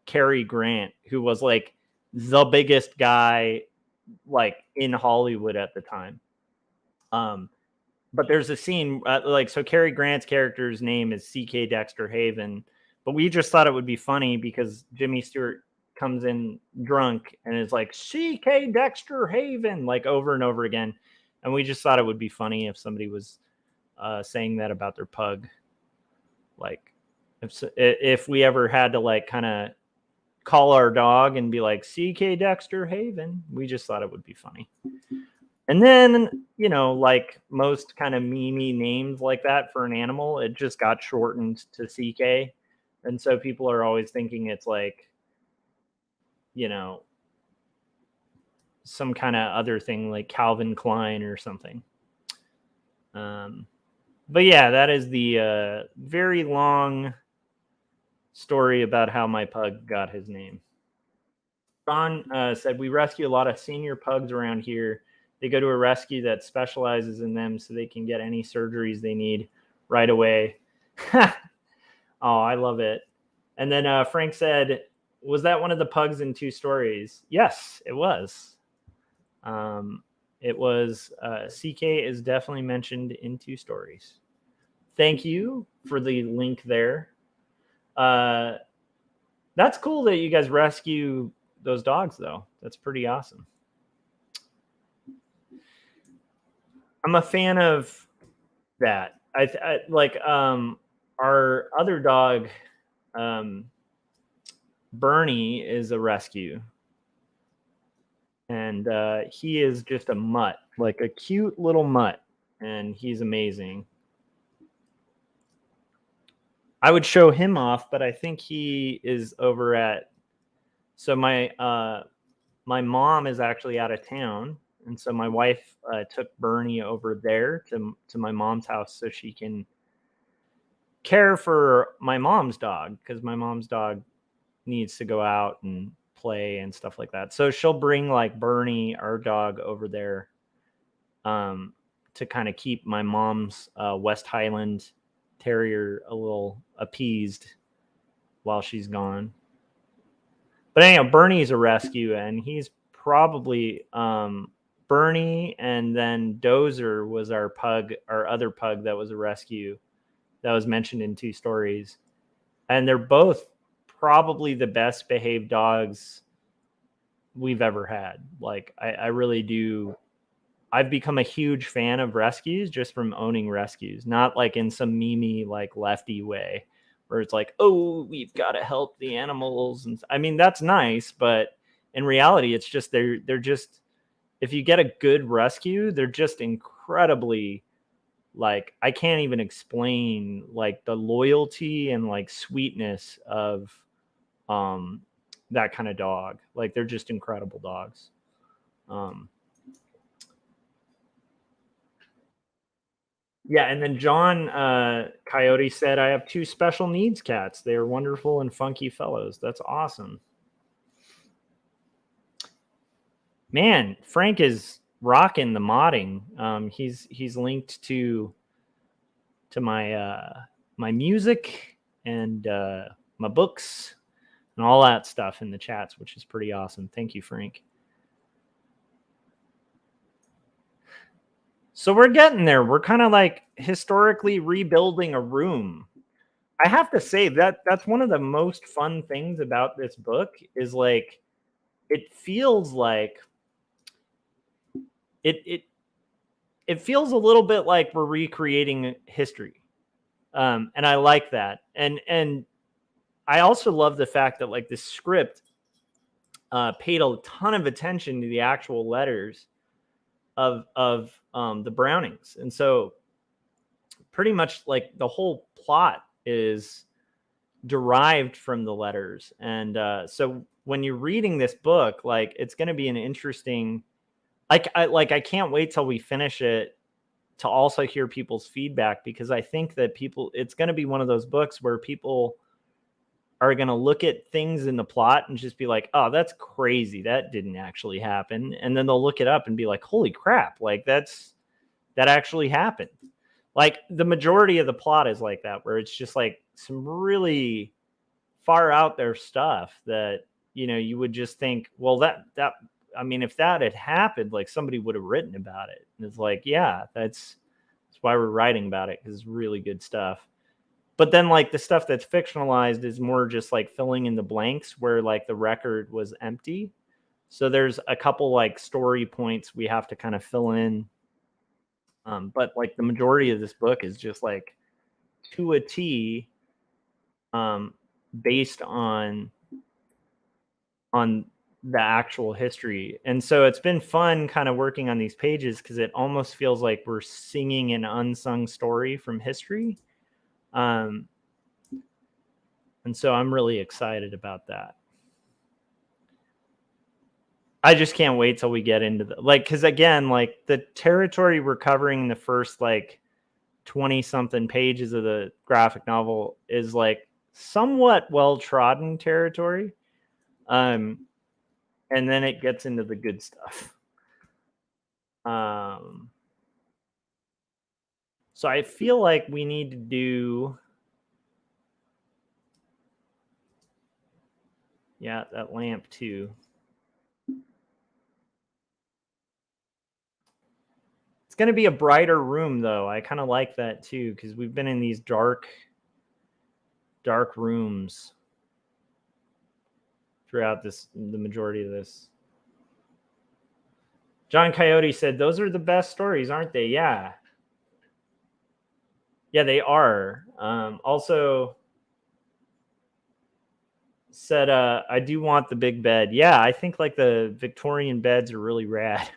Cary Grant, who was like the biggest guy like in Hollywood at the time. But there's a scene like, so Cary Grant's character's name is C.K. Dexter Haven, but we just thought it would be funny because Jimmy Stewart comes in drunk and is like C.K. Dexter Haven like over and over again, and we just thought it would be funny if somebody was saying that about their pug. Like if we ever had to like kind of call our dog and be like C.K. Dexter Haven, we just thought it would be funny. And then, you know, like most kind of memey names like that for an animal, it just got shortened to CK. And so people are always thinking it's like, you know, some kind of other thing like Calvin Klein or something. But yeah, that is the very long story about how my pug got his name. John said, we rescue a lot of senior pugs around here. They go to a rescue that specializes in them so they can get any surgeries they need right away. Oh, I love it. And then Frank said, was that one of the pugs in 2 Stories? Yes, it was. It was CK is definitely mentioned in 2 Stories. Thank you for the link there. That's cool that you guys rescue those dogs, though. That's pretty awesome. I'm a fan of that. I like our other dog, Bernie, is a rescue, and he is just a mutt, like a cute little mutt, and he's amazing. I would show him off, but I think he is over at. So my mom is actually out of town. And so my wife took Bernie over there to my mom's house so she can care for my mom's dog, because my mom's dog needs to go out and play and stuff like that. So she'll bring like Bernie, our dog, over there to kind of keep my mom's West Highland Terrier a little appeased while she's gone. But anyhow, Bernie's a rescue, and he's probably Bernie, and then Dozer was our other pug that was a rescue that was mentioned in 2 Stories. And they're both probably the best behaved dogs we've ever had. Like, I really do. I've become a huge fan of rescues just from owning rescues, not like in some memey, like lefty way where it's like, oh, we've got to help the animals. And I mean, that's nice, but in reality, it's just, they're just, if you get a good rescue, they're just incredibly, like, I can't even explain like the loyalty and like sweetness of that kind of dog. Like, they're just incredible dogs. Yeah, and then John Coyote said, I have 2 special needs cats. They are wonderful and funky fellows. That's awesome. Man, Frank is rocking the modding. He's linked to my my music and my books and all that stuff in the chats, which is pretty awesome. Thank you, Frank. So we're getting there. We're kind of like historically rebuilding a room. I have to say that's one of the most fun things about this book is like, it feels like it feels a little bit like we're recreating history. And I like that. And I also love the fact that like the script paid a ton of attention to the actual letters of the Brownings. And so pretty much like the whole plot is derived from the letters. And so when you're reading this book, like, it's going to be an interesting, I can't wait till we finish it to also hear people's feedback, because I think that it's going to be one of those books where people are going to look at things in the plot and just be like, oh, that's crazy, that didn't actually happen. And then they'll look it up and be like, holy crap, like that actually happened. Like the majority of the plot is like that, where it's just like some really far out there stuff that, you know, you would just think, well, that I mean, if that had happened, like somebody would have written about it. And it's like, yeah, that's why we're writing about it, because it's really good stuff. But then like the stuff that's fictionalized is more just like filling in the blanks where like the record was empty. So there's a couple like story points we have to kind of fill in. But like the majority of this book is just like to a T, based on the actual history. And so it's been fun kind of working on these pages, because it almost feels like we're singing an unsung story from history. And so I'm really excited about that. I just can't wait till we get into the, like, because again, like the territory we're covering in the first like 20 something pages of the graphic novel is like somewhat well trodden territory. And then it gets into the good stuff. So I feel like we need to do, yeah, that lamp too. It's going to be a brighter room though. I kind of like that too, because we've been in these dark rooms throughout the majority of this. John Coyote said, those are the best stories, aren't they? Yeah. Yeah, they are. Also said, I do want the big bed. Yeah, I think like the Victorian beds are really rad.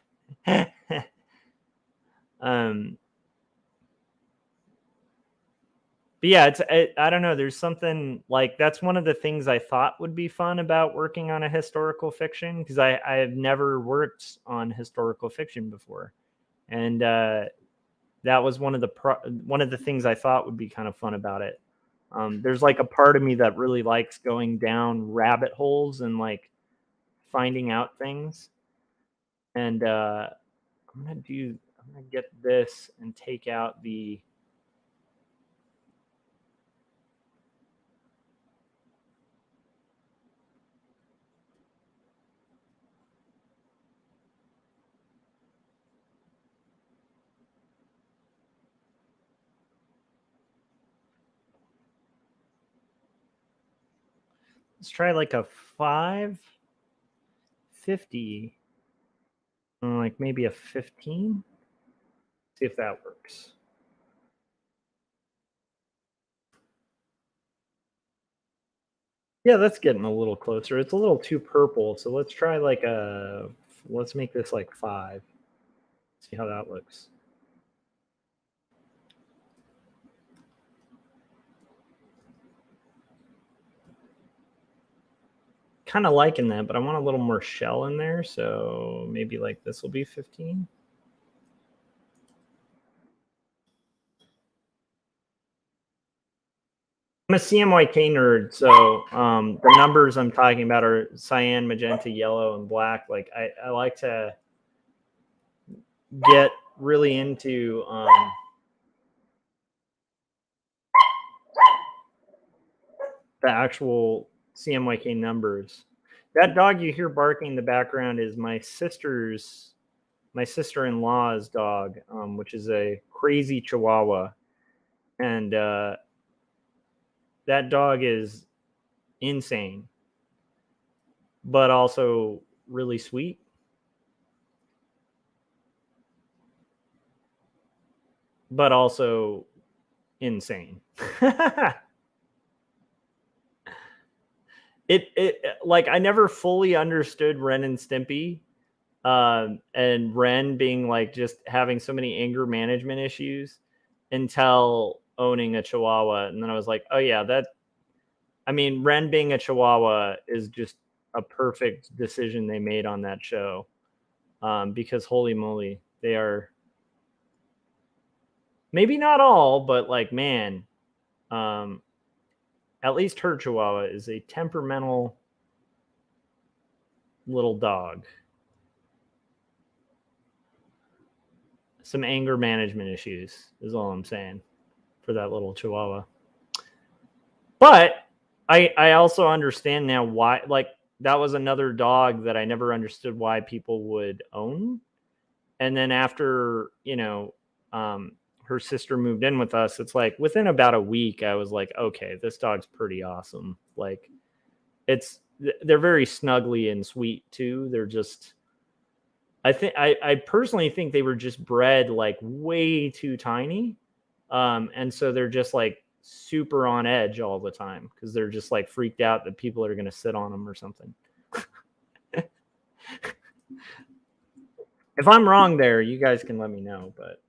But yeah, I don't know. There's something like, that's one of the things I thought would be fun about working on a historical fiction, because I have never worked on historical fiction before, and that was one of the things I thought would be kind of fun about it. There's like a part of me that really likes going down rabbit holes and like finding out things, and I'm gonna get this and take out the. Let's try like a 550, like maybe a 15. See if that works. Yeah, that's getting a little closer. It's a little too purple, so let's try like let's make this like 5. See how that looks. Kind of liking that, but I want a little more shell in there, so maybe like this will be 15. I'm a CMYK nerd, so the numbers I'm talking about are cyan, magenta, yellow, and black. Like I like to get really into the actual CMYK numbers. That dog you hear barking in the background is my sister-in-law's dog, which is a crazy Chihuahua, and that dog is insane, but also really sweet. But also insane. it like I never fully understood Ren and Stimpy, and Ren being like just having so many anger management issues until owning a Chihuahua, and then I was like, oh yeah, I mean, Ren being a Chihuahua is just a perfect decision they made on that show, because holy moly, they are, maybe not all, but like, man, at least her Chihuahua is a temperamental little dog. Some anger management issues is all I'm saying for that little Chihuahua. But I also understand now why, like, that was another dog that I never understood why people would own. And then after, her sister moved in with us, it's like within about a week, I was like, okay, this dog's pretty awesome. Like, they're very snuggly and sweet too. They're just, I personally think they were just bred like way too tiny. And so they're just like super on edge all the time because they're just like freaked out that people are going to sit on them or something. If I'm wrong there, you guys can let me know, but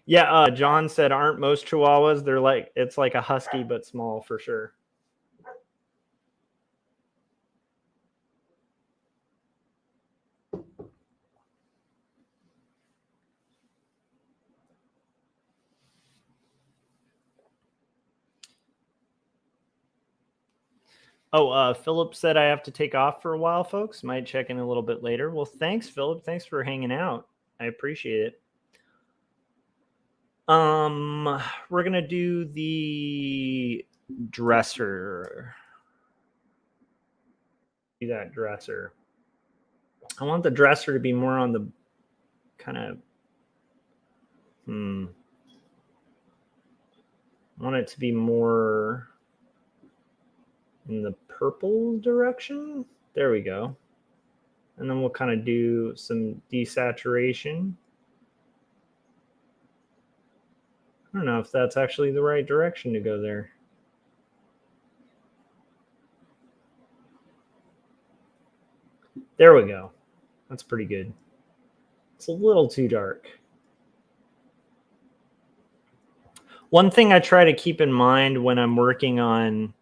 yeah, John said, aren't most Chihuahuas? They're like, it's like a husky, but small for sure. Oh, Philip said I have to take off for a while, folks. Might check in a little bit later. Well, thanks, Philip. Thanks for hanging out. I appreciate it. We're gonna do the dresser. Do that dresser. I want the dresser to be more on the kind of I want it to be more in the purple direction. There we go. And then we'll kind of do some desaturation. I don't know if that's actually the right direction to go there. There we go. That's pretty good. It's a little too dark. One thing I try to keep in mind when I'm working on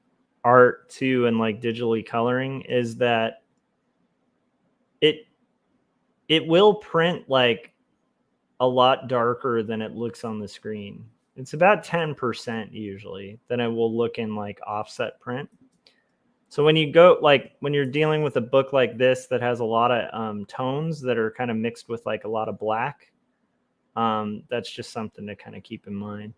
art too and like digitally coloring is that it will print like a lot darker than it looks on the screen. It's about 10% usually that it will look in like offset print. So when you go, like when you're dealing with a book like this that has a lot of tones that are kind of mixed with like a lot of black, that's just something to kind of keep in mind.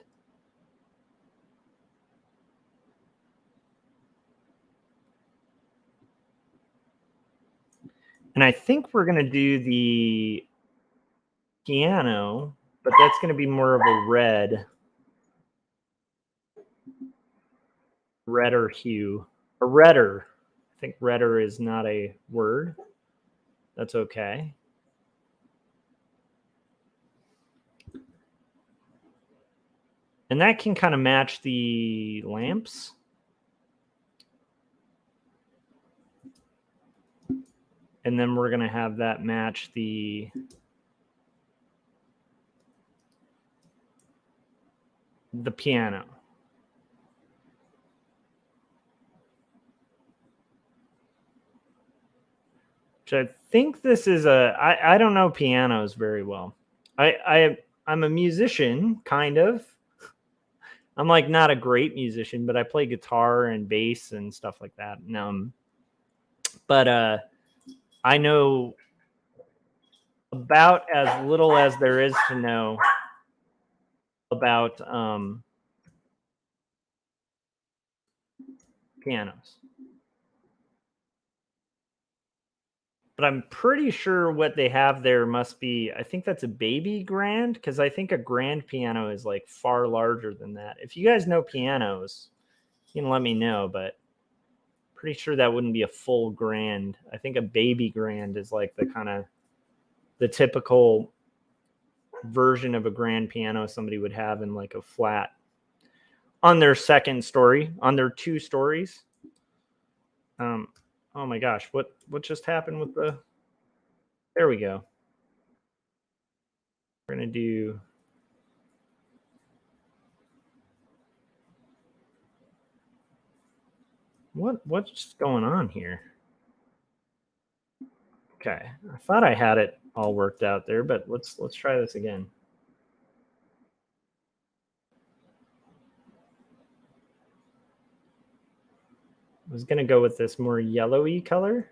And I think we're going to do the piano, but that's going to be more of a redder hue. A redder. I think redder is not a word. That's okay. And that can kind of match the lamps. And then we're going to have that match the piano. Which I think this is I don't know pianos very well. I'm a musician, kind of. I'm like not a great musician, but I play guitar and bass and stuff like that. But I know about as little as there is to know about pianos. But I'm pretty sure what they have there must be, I think that's a baby grand, because I think a grand piano is like far larger than that. If you guys know pianos, you can let me know, but pretty sure that wouldn't be a full grand. I think a baby grand is like the kind of the typical version of a grand piano somebody would have in like a flat on their second story, on their 2 stories. Oh my gosh, what just happened with the, there we go. We're going to do, what's going on here? Okay, I thought I had it all worked out there, but let's try this again. was going to go with this more yellowy color.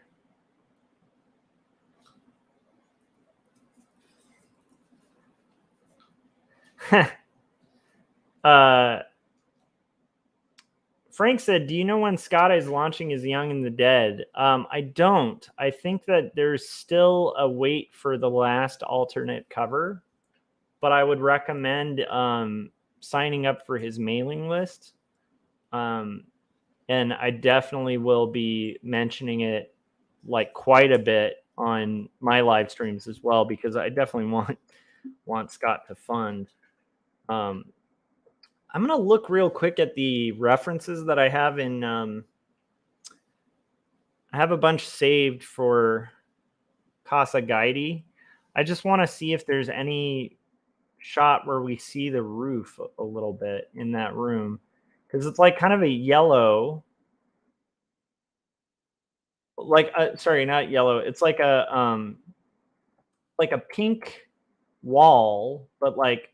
Frank said, do you know when Scott is launching his Young and the Dead? I don't. I think that there's still a wait for the last alternate cover, but I would recommend signing up for his mailing list. And I definitely will be mentioning it like quite a bit on my live streams as well, because I definitely want Scott to fund. I'm going to look real quick at the references that I have in, I have a bunch saved for Casa Guidi. I just want to see if there's any shot where we see the roof a little bit in that room, because it's like kind of a yellow, like sorry, not yellow. It's like a pink wall, but like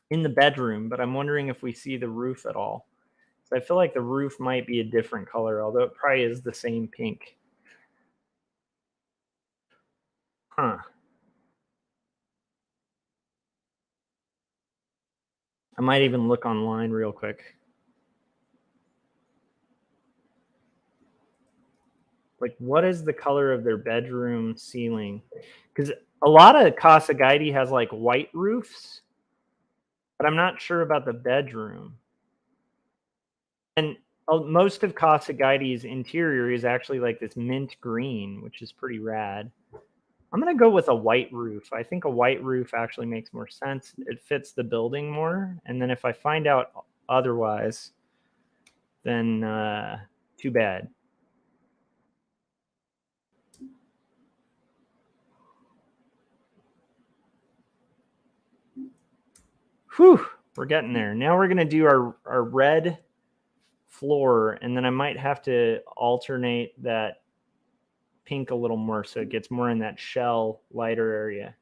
in the bedroom. But I'm wondering if we see the roof at all. So I feel like the roof might be a different color, although it probably is the same pink. Huh. I might even look online real quick. Like, what is the color of their bedroom ceiling? Because a lot of Casa Guidi has like white roofs, but I'm not sure about the bedroom. And most of Casa Guidi's interior is actually like this mint green, which is pretty rad. I'm going to go with a white roof. I think a white roof actually makes more sense. It fits the building more. And then if I find out otherwise, then too bad. Whew, we're getting there. Now we're going to do our red floor, and then I might have to alternate that pink a little more so it gets more in that shell lighter area.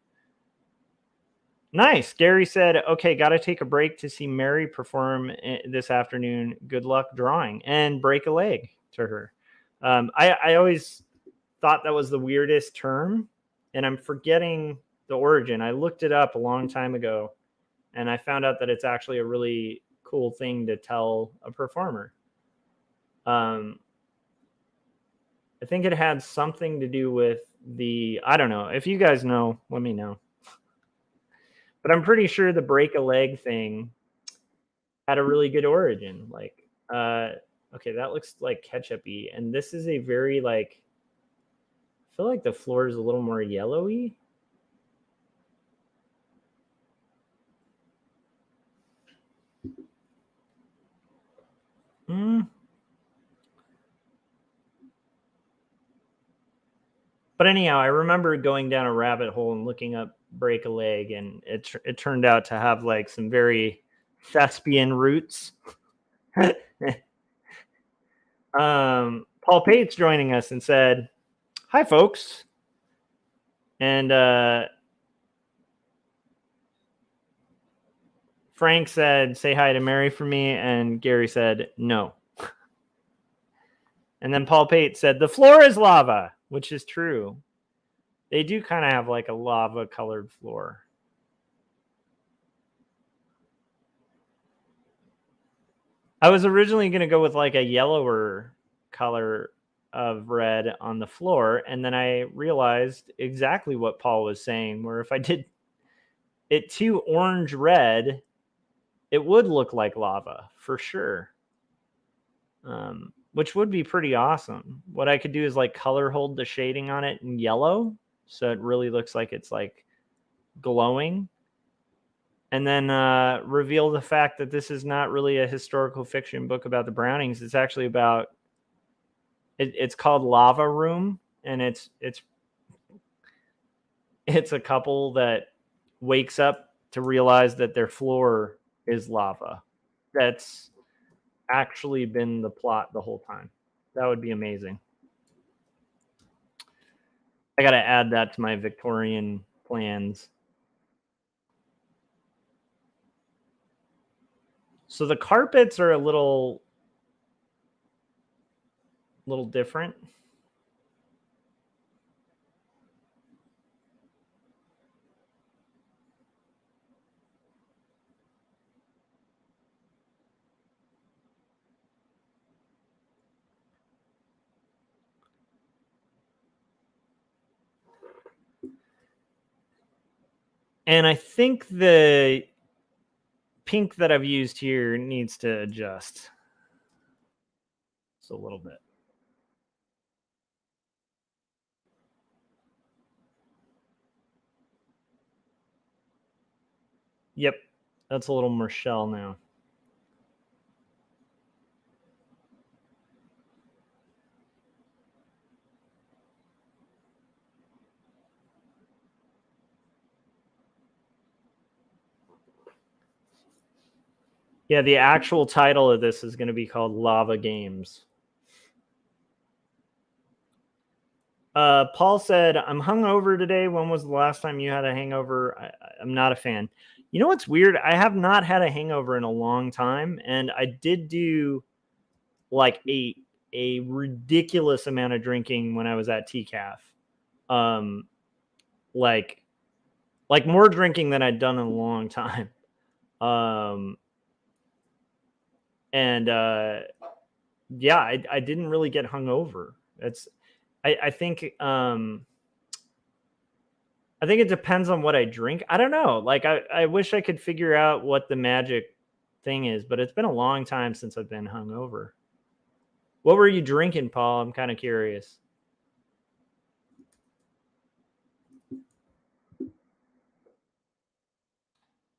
Nice. Gary said, okay, got to take a break to see Mary perform this afternoon. Good luck drawing, and break a leg to her. I always thought that was the weirdest term, and I'm forgetting the origin. I looked it up a long time ago, and I found out that it's actually a really cool thing to tell a performer. I think it had something to do with I don't know. If you guys know, let me know. But I'm pretty sure the break a leg thing had a really good origin. Like, okay, that looks like ketchup-y. And this is a very like, I feel like the floor is a little more yellowy. But anyhow, I remember going down a rabbit hole and looking up break a leg, and it turned out to have like some very thespian roots. Paul Pate's joining us and said, hi, folks. And Frank said, say hi to Mary for me. And Gary said, no. And then Paul Pate said, the floor is lava, which is true. They do kind of have like a lava colored floor. I was originally going to go with like a yellower color of red on the floor. And then I realized exactly what Paul was saying, where if I did it too orange red, it would look like lava for sure. Which would be pretty awesome. What I could do is like color hold the shading on it in yellow, so it really looks like it's like glowing. And then reveal the fact that this is not really a historical fiction book about the Brownings. It's actually about, it's called Lava Room, and it's a couple that wakes up to realize that their floor is lava. That's actually been the plot the whole time. That would be amazing. I got to add that to my Victorian plans. So the carpets are a little little different. And I think the pink that I've used here needs to adjust just a little bit. Yep, that's a little more shell now. Yeah, the actual title of this is going to be called Lava Games. Paul said, I'm hungover today. When was the last time you had a hangover? I'm not a fan. You know what's weird? I have not had a hangover in a long time. And I did do like a ridiculous amount of drinking when I was at TCAF. Like more drinking than I'd done in a long time. Yeah, I didn't really get hungover. I think it depends on what I drink. I don't know. Like I wish I could figure out what the magic thing is, but it's been a long time since I've been hungover. What were you drinking, Paul? I'm kind of curious.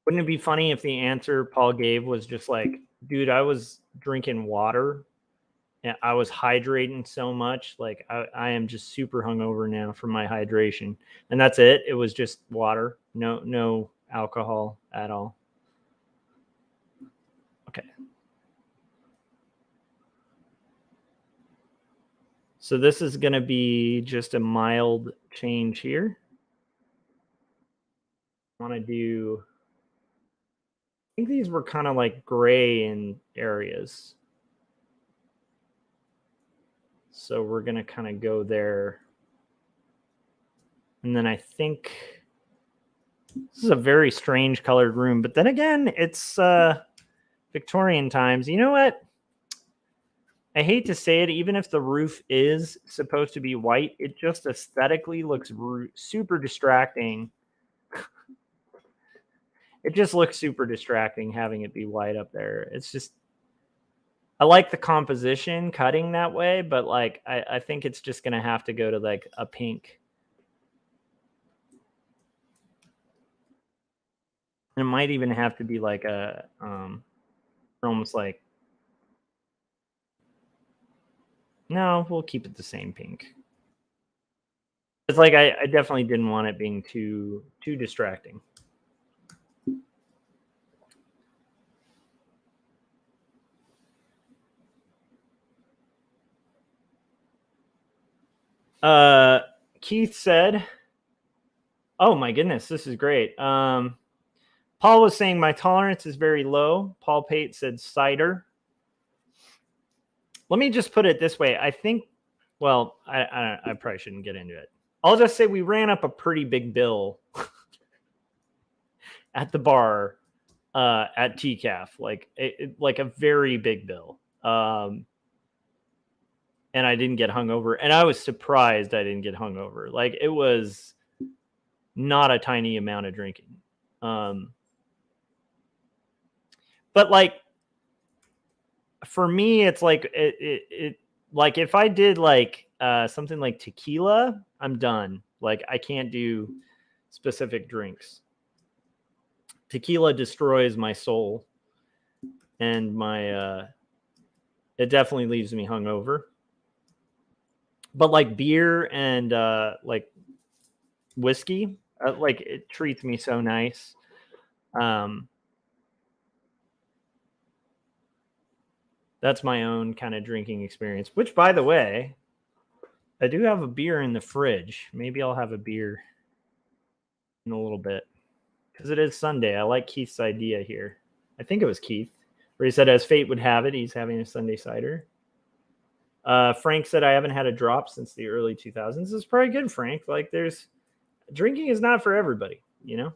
Wouldn't it be funny if the answer Paul gave was just like, dude, I was drinking water and I was hydrating so much. Like I am just super hungover now from my hydration. And that's it. It was just water. No alcohol at all. Okay. So this is going to be just a mild change here. I want to do, I think these were kind of like gray in areas. So we're going to kind of go there. And then I think this is a very strange colored room. But then again, it's Victorian times. You know what? I hate to say it, even if the roof is supposed to be white, it just aesthetically looks super distracting. It just looks super distracting having it be white up there. It's just, I like the composition cutting that way, but like I think it's just going to have to go to like a pink. And it might even have to be like a almost like, no, we'll keep it the same pink. It's like I definitely didn't want it being too distracting. Keith said, oh my goodness, this is great. Paul was saying my tolerance is very low. Paul Pate said cider. Let me just put it this way. I think, well, I probably shouldn't get into it. I'll just say we ran up a pretty big bill at the bar at TCAF, like a very big bill. And I didn't get hungover, and I was surprised I didn't get hungover. Like it was not a tiny amount of drinking. But like for me, it's like it like if I did like something like tequila, I'm done. Like I can't do specific drinks. Tequila destroys my soul, and my it definitely leaves me hungover. But like beer and like whiskey, like it treats me so nice. That's my own kind of drinking experience, which by the way, I do have a beer in the fridge. Maybe I'll have a beer in a little bit because it is Sunday. I like Keith's idea here. I think it was Keith where he said, as fate would have it, he's having a Sunday cider. Frank said, I haven't had a drop since the early 2000s. This is probably good, Frank. Like, drinking is not for everybody, you know?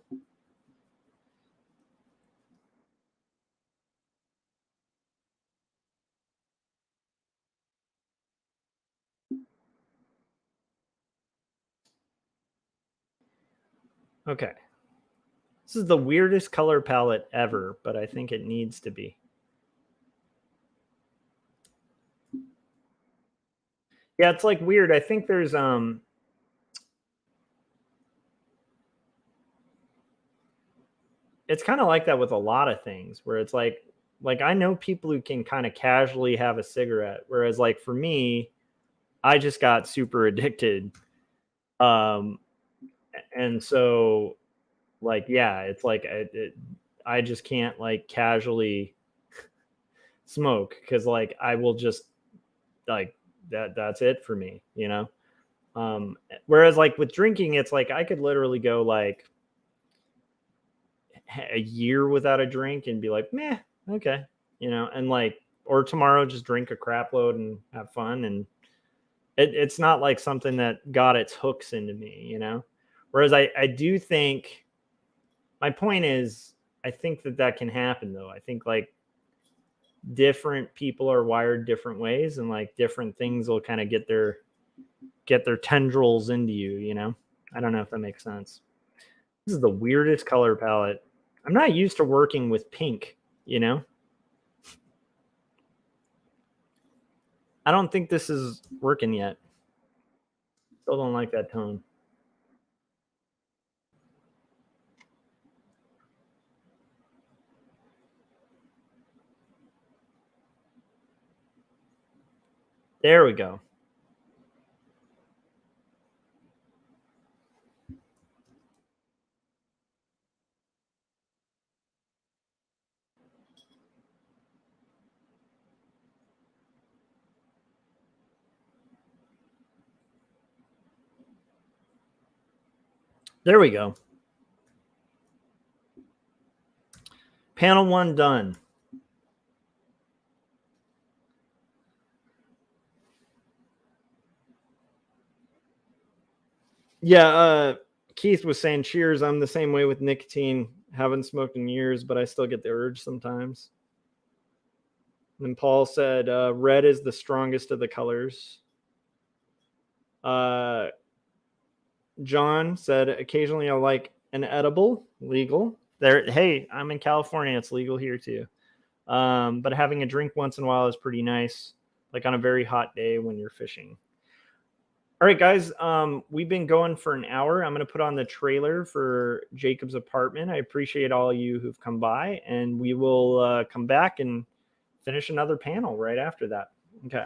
Okay. This is the weirdest color palette ever, but I think it needs to be. Yeah, it's like weird. I think there's it's kind of like that with a lot of things where it's like I know people who can kind of casually have a cigarette, whereas like for me, I just got super addicted. And so like, yeah, it's like I just can't like casually smoke because like I will just like that's it for me, you know? Whereas like with drinking, it's like I could literally go like a year without a drink and be like, meh, okay, you know, and like, or tomorrow just drink a crap load and have fun. And it's not like something that got its hooks into me, you know? Whereas I do think my point is, I think that can happen though. I think like different people are wired different ways and like different things will kind of get their tendrils into you, you know? I don't know if that makes sense. This is the weirdest color palette. I'm not used to working with pink, you know? I don't think this is working yet. Still don't like that tone. There we go. There we go. Panel 1 done. Yeah, Keith was saying cheers. I'm the same way with nicotine. Haven't smoked in years, but I still get the urge sometimes. And Paul said red is the strongest of the colors. John said occasionally I like an edible, legal. There, hey, I'm in California. It's legal here too. But having a drink once in a while is pretty nice, like on a very hot day when you're fishing. All right, guys, we've been going for an hour. I'm going to put on the trailer for Jacob's apartment. I appreciate all you who've come by, and we will come back and finish another panel right after that. Okay.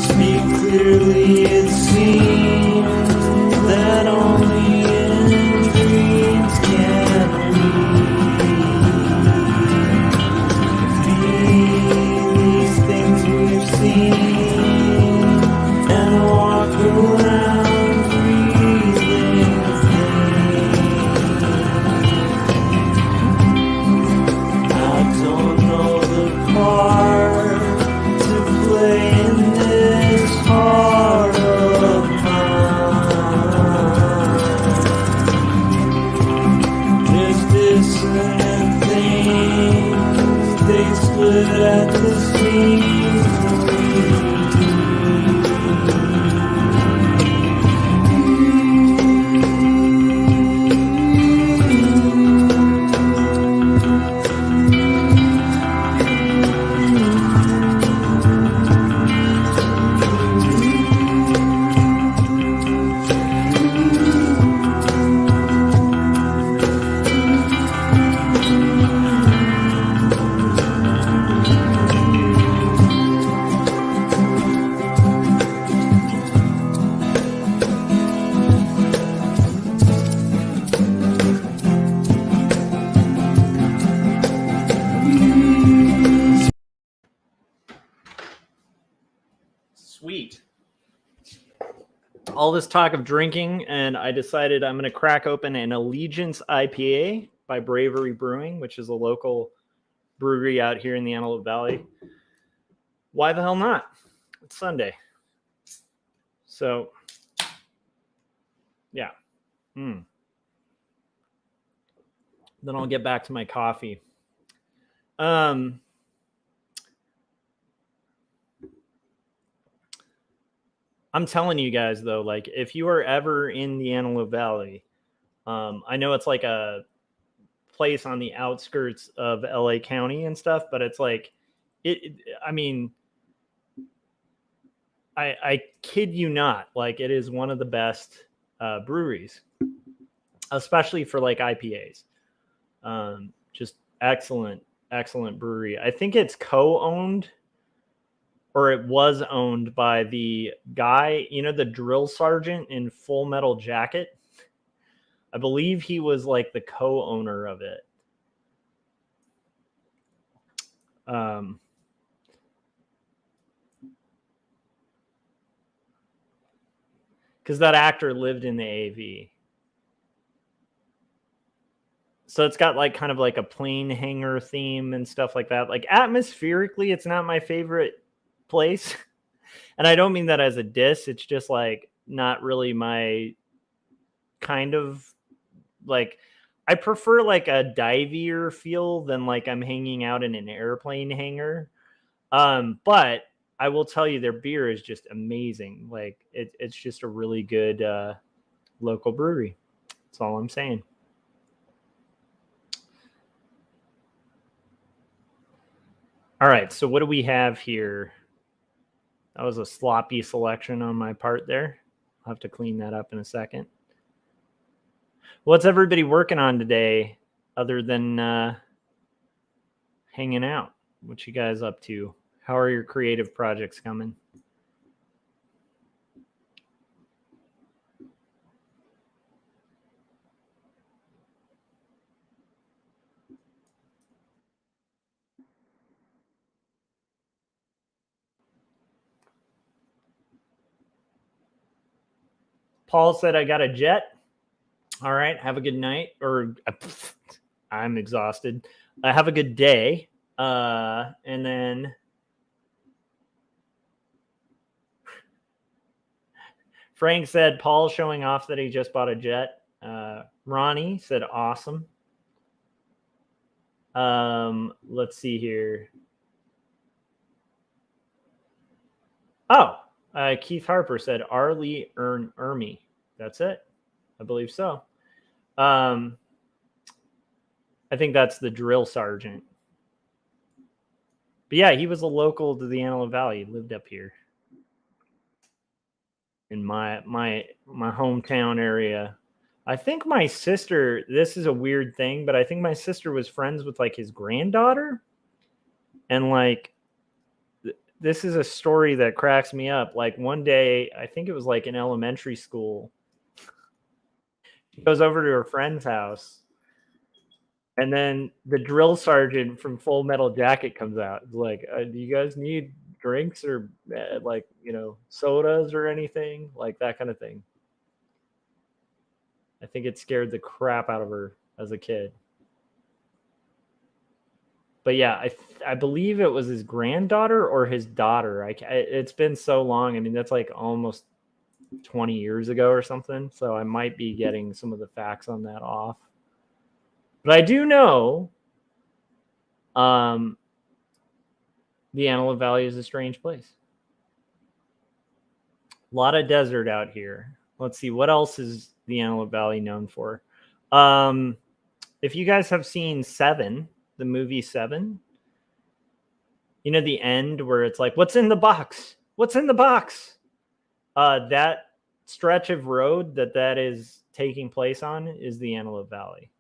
Speak clearly, it seems that only in dreams can these things we've seen and walk around breathing I don't know the part to play in this heart of mine. There's dissonant things, they split at the seams. Sweet. all this talk of drinking, and I decided I'm going to crack open an Allegiance IPA by Bravery Brewing, which is a local brewery out here in the Antelope Valley. Why the hell not? It's Sunday. So, yeah. Then I'll get back to my coffee. I'm telling you guys though, like if you are ever in the Antelope Valley, I know it's like a place on the outskirts of LA County and stuff, but it's like I mean, I kid you not, like it is one of the best breweries, especially for like IPAs. Just excellent brewery. I think it's co-owned, or it was owned by the guy, the drill sergeant in Full Metal Jacket. I believe he was like the co-owner of it. Because that actor lived in the AV. So it's got like kind of like a plane hangar theme and stuff like that. Like atmospherically, it's not my favorite place. And I don't mean that as a diss. It's just like not really my kind of like, I prefer like a divier feel than like I'm hanging out in an airplane hangar. But I will tell you, their beer is just amazing. Like it's just a really good local brewery. That's all I'm saying. All right, so what do we have here? That was a sloppy selection on my part there. I'll have to clean that up in a second. What's everybody working on today other than hanging out? What you guys up to? How are your creative projects coming? Paul said, I got a jet. All right, have a good night. Or I'm exhausted. Have a good day. And then Frank said, Paul showing off that he just bought a jet. Ronnie said, awesome. Let's see here. Oh, Keith Harper said Arlie Ermy. That's it. I believe so. I think that's the drill sergeant. But yeah, he was a local to the Antelope Valley. He lived up here in my hometown area. I think my sister, this is a weird thing, but I think my sister was friends with like his granddaughter. And like this is a story that cracks me up. Like one day, I think it was like in elementary school, she goes over to her friend's house, and then the drill sergeant from Full Metal Jacket comes out. It's like, do you guys need drinks or like, sodas or anything? Like that kind of thing. I think it scared the crap out of her as a kid. But yeah, I believe it was his granddaughter or his daughter. It's been so long. I mean, that's like almost 20 years ago or something. So I might be getting some of the facts on that off. But I do know the Antelope Valley is a strange place. A lot of desert out here. Let's see, what else is the Antelope Valley known for? If you guys have seen Seven, the movie Seven, the end where it's like, what's in the box? What's in the box? That stretch of road that is taking place on is the Antelope Valley,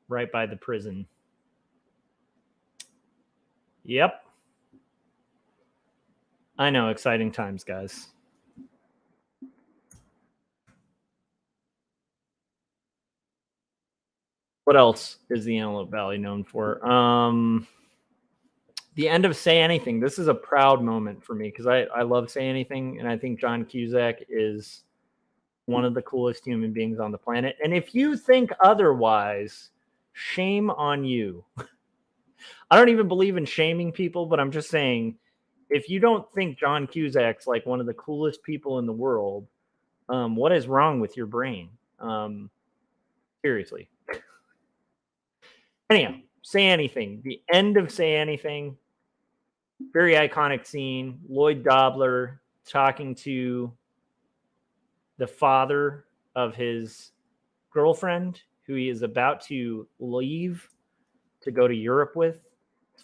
right by the prison. Yep. I know, exciting times, guys. What else is the Antelope Valley known for? the end of Say Anything. This is a proud moment for me because I love Say Anything, and I think John Cusack is one of the coolest human beings on the planet. And if you think otherwise, shame on you. I don't even believe in shaming people, but I'm just saying, if you don't think John Cusack's like one of the coolest people in the world, what is wrong with your brain? Seriously. Anyhow, Say Anything. The end of Say Anything. Very iconic scene. Lloyd Dobler talking to the father of his girlfriend, who he is about to leave to go to Europe with.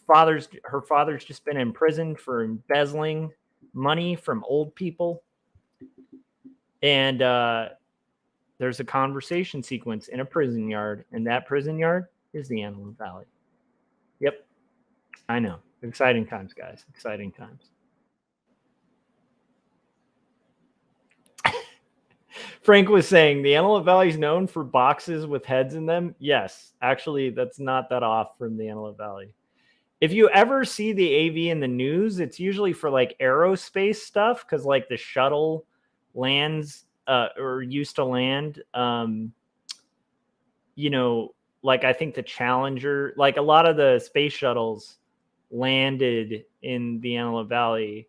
Her father's just been imprisoned for embezzling money from old people. And there's a conversation sequence in a prison yard, and that prison yard is the Antelope Valley. Yep, I know. Exciting times, guys. Exciting times. Frank was saying the Antelope Valley is known for boxes with heads in them. Yes, actually, that's not that off from the Antelope Valley. If you ever see the AV in the news, it's usually for like aerospace stuff because like the shuttle lands or used to land. You know, like I think the Challenger, like a lot of the space shuttles landed in the Antelope Valley.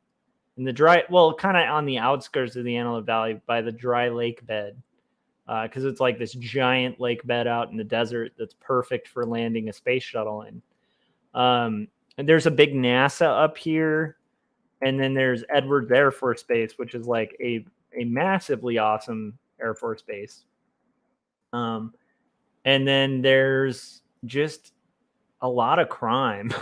In the dry, well, kind of on the outskirts of the Antelope Valley by the dry lake bed, because it's like this giant lake bed out in the desert that's perfect for landing a space shuttle in. And there's a big NASA up here, and then there's Edwards Air Force Base, which is like a massively awesome Air Force base. And then there's just a lot of crime,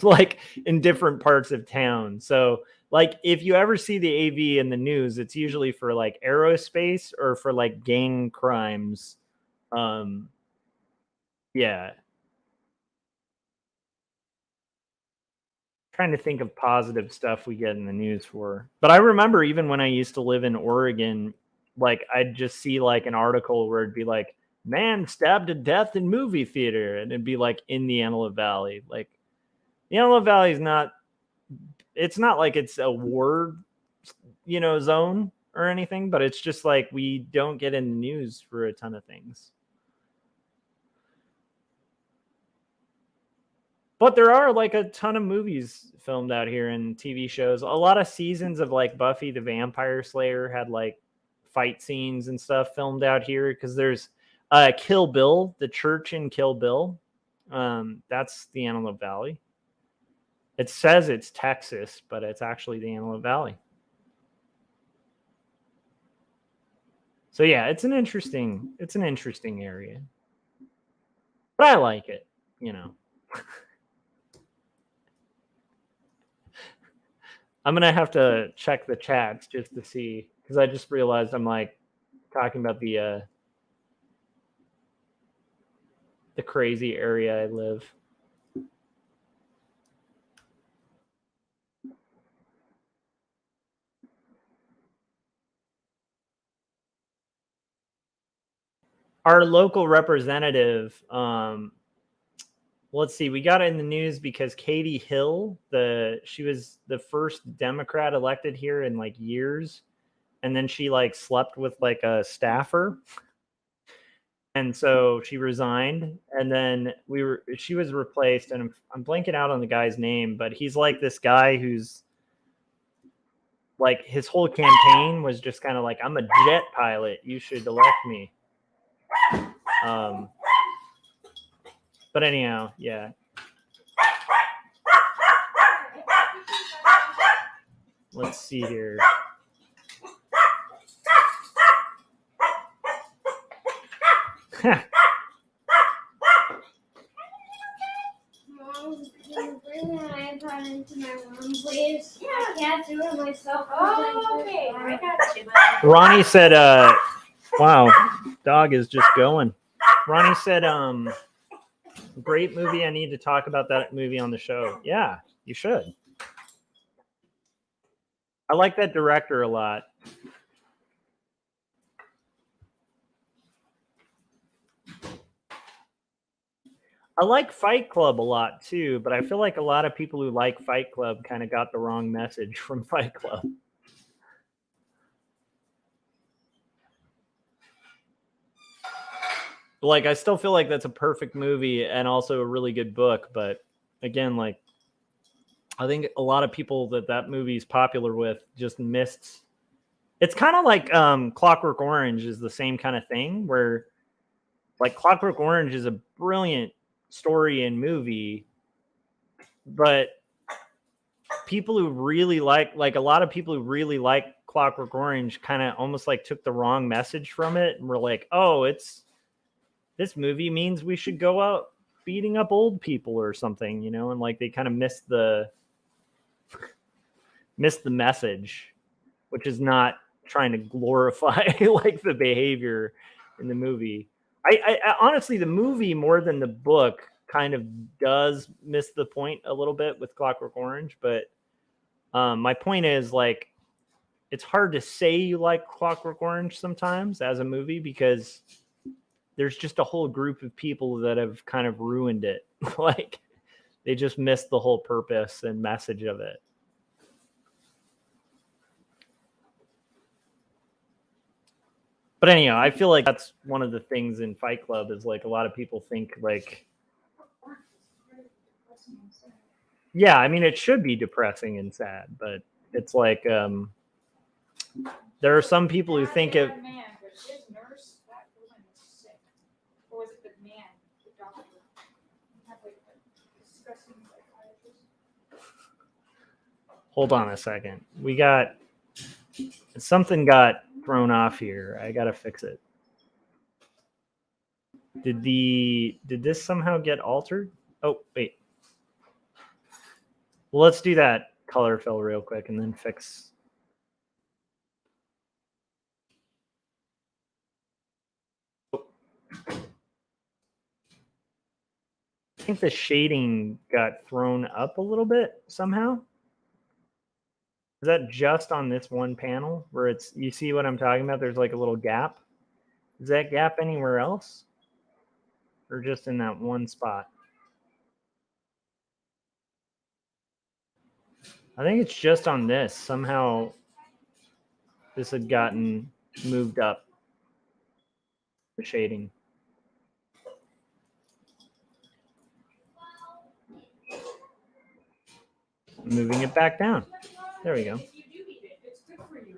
like in different parts of town. So like if you ever see the AV in the news, it's usually for like aerospace or for like gang crimes. Yeah. Trying to think of positive stuff we get in the news for. But I remember even when I used to live in Oregon, like I'd just see like an article where it'd be like, man stabbed to death in movie theater, and it'd be like in the Antelope Valley. Like the Antelope Valley is not, it's not like it's a war, zone or anything, but it's just like we don't get in the news for a ton of things. But there are like a ton of movies filmed out here and TV shows. A lot of seasons of like Buffy the Vampire Slayer had like fight scenes and stuff filmed out here because there's Kill Bill, the church in Kill Bill. That's the Antelope Valley. It says it's Texas, but it's actually the Antelope Valley. So yeah, it's an interesting area. But I like it, I'm gonna have to check the chats just to see, because I just realized I'm like talking about the crazy area I live. Our local representative, let's see, we got it in the news because Katie Hill, she was the first Democrat elected here in like years, and then she like slept with like a staffer, and so she resigned, and then she was replaced, and I'm blanking out on the guy's name, but he's like this guy who's like his whole campaign was just kind of like, I'm a jet pilot, you should elect me. But anyhow, yeah. Let's see here. Mom, can you bring an iPad into my room, please? Yeah. I can't do it myself. Oh, okay. I got you. Ronnie said, wow, dog is just going. Ronnie said, great movie. I need to talk about that movie on the show. Yeah, you should. I like that director a lot. I like Fight Club a lot too, but I feel like a lot of people who like Fight Club kind of got the wrong message from Fight Club. Like, I still feel like that's a perfect movie and also a really good book, but again, like, I think a lot of people that movie is popular with just missed. It's kind of like Clockwork Orange is the same kind of thing, where like Clockwork Orange is a brilliant story and movie, but people who really like a lot of people who really like Clockwork Orange kind of almost like took the wrong message from it and were like, oh, this movie means we should go out beating up old people or something, you know, and like they kind of missed the message, which is not trying to glorify like the behavior in the movie. I honestly, the movie more than the book kind of does miss the point a little bit with Clockwork Orange, but my point is, like, it's hard to say you like Clockwork Orange sometimes as a movie because there's just a whole group of people that have kind of ruined it. Like, they just missed the whole purpose and message of it. But anyhow, I feel like that's one of the things in Fight Club is like a lot of people think like, yeah, I mean, it should be depressing and sad, but it's like there are some people who think it. Man, but his nurse, that woman was sick. Or was it the man, the doctor? Have like a disgusting psychiatrist. Hold on a second. We got something got thrown off here. I gotta fix it. Did this somehow get altered? Oh, wait. Well, let's do that color fill real quick and then fix. I think the shading got thrown up a little bit somehow. Is that just on this one panel where it's, you see what I'm talking about? There's like a little gap. Is that gap anywhere else? Or just in that one spot? I think it's just on this. Somehow this had gotten moved up, the shading. Moving it back down. There we go. If you do eat it, it's good for you.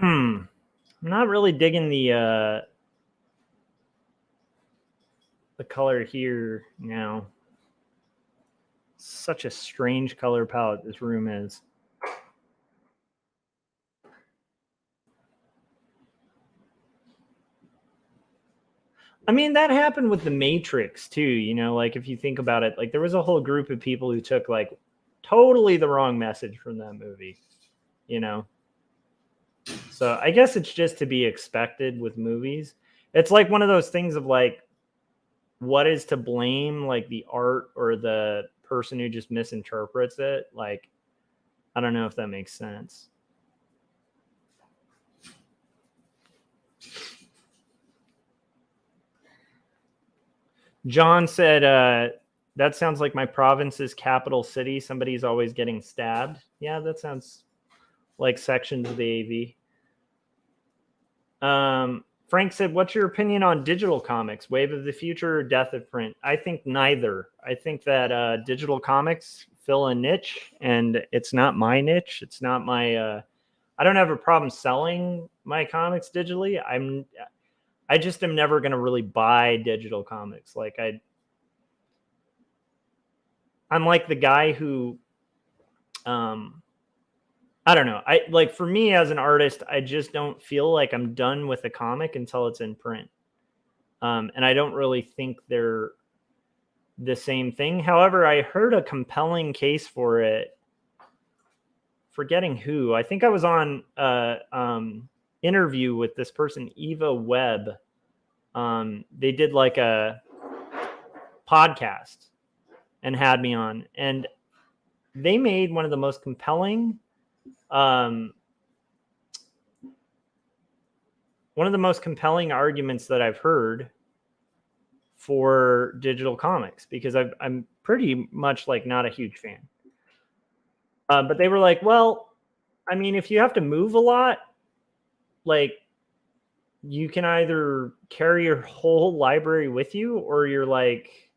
I'm not really digging the color here now. Such a strange color palette this room is. I mean, that happened with The Matrix too, you know, like if you think about it, like there was a whole group of people who took like totally the wrong message from that movie, you know? So I guess it's just to be expected with movies. It's like one of those things of like, what is to blame, like the art or the person who just misinterprets it? Like, I don't know if that makes sense. John said, that sounds like my province's capital city. Somebody's always getting stabbed. Yeah, that sounds like sections of the AV. Frank said, what's your opinion on digital comics? Wave of the future or death of print? I think neither. I think that digital comics fill a niche, and it's not my niche. It's not my... I don't have a problem selling my comics digitally. I just am never going to really buy digital comics. Like I'm like the guy who, I don't know. I like, for me as an artist, I just don't feel like I'm done with a comic until it's in print. And I don't really think they're the same thing. However, I heard a compelling case for it. Forgetting who. I think I was on interview with this person, Eva Webb. They did like a podcast and had me on, and they made one of the most compelling one of the most compelling arguments that I've heard for digital comics, because I'm pretty much like not a huge fan. But they were like, well, I mean, if you have to move a lot, like you can either carry your whole library with you, or you're like,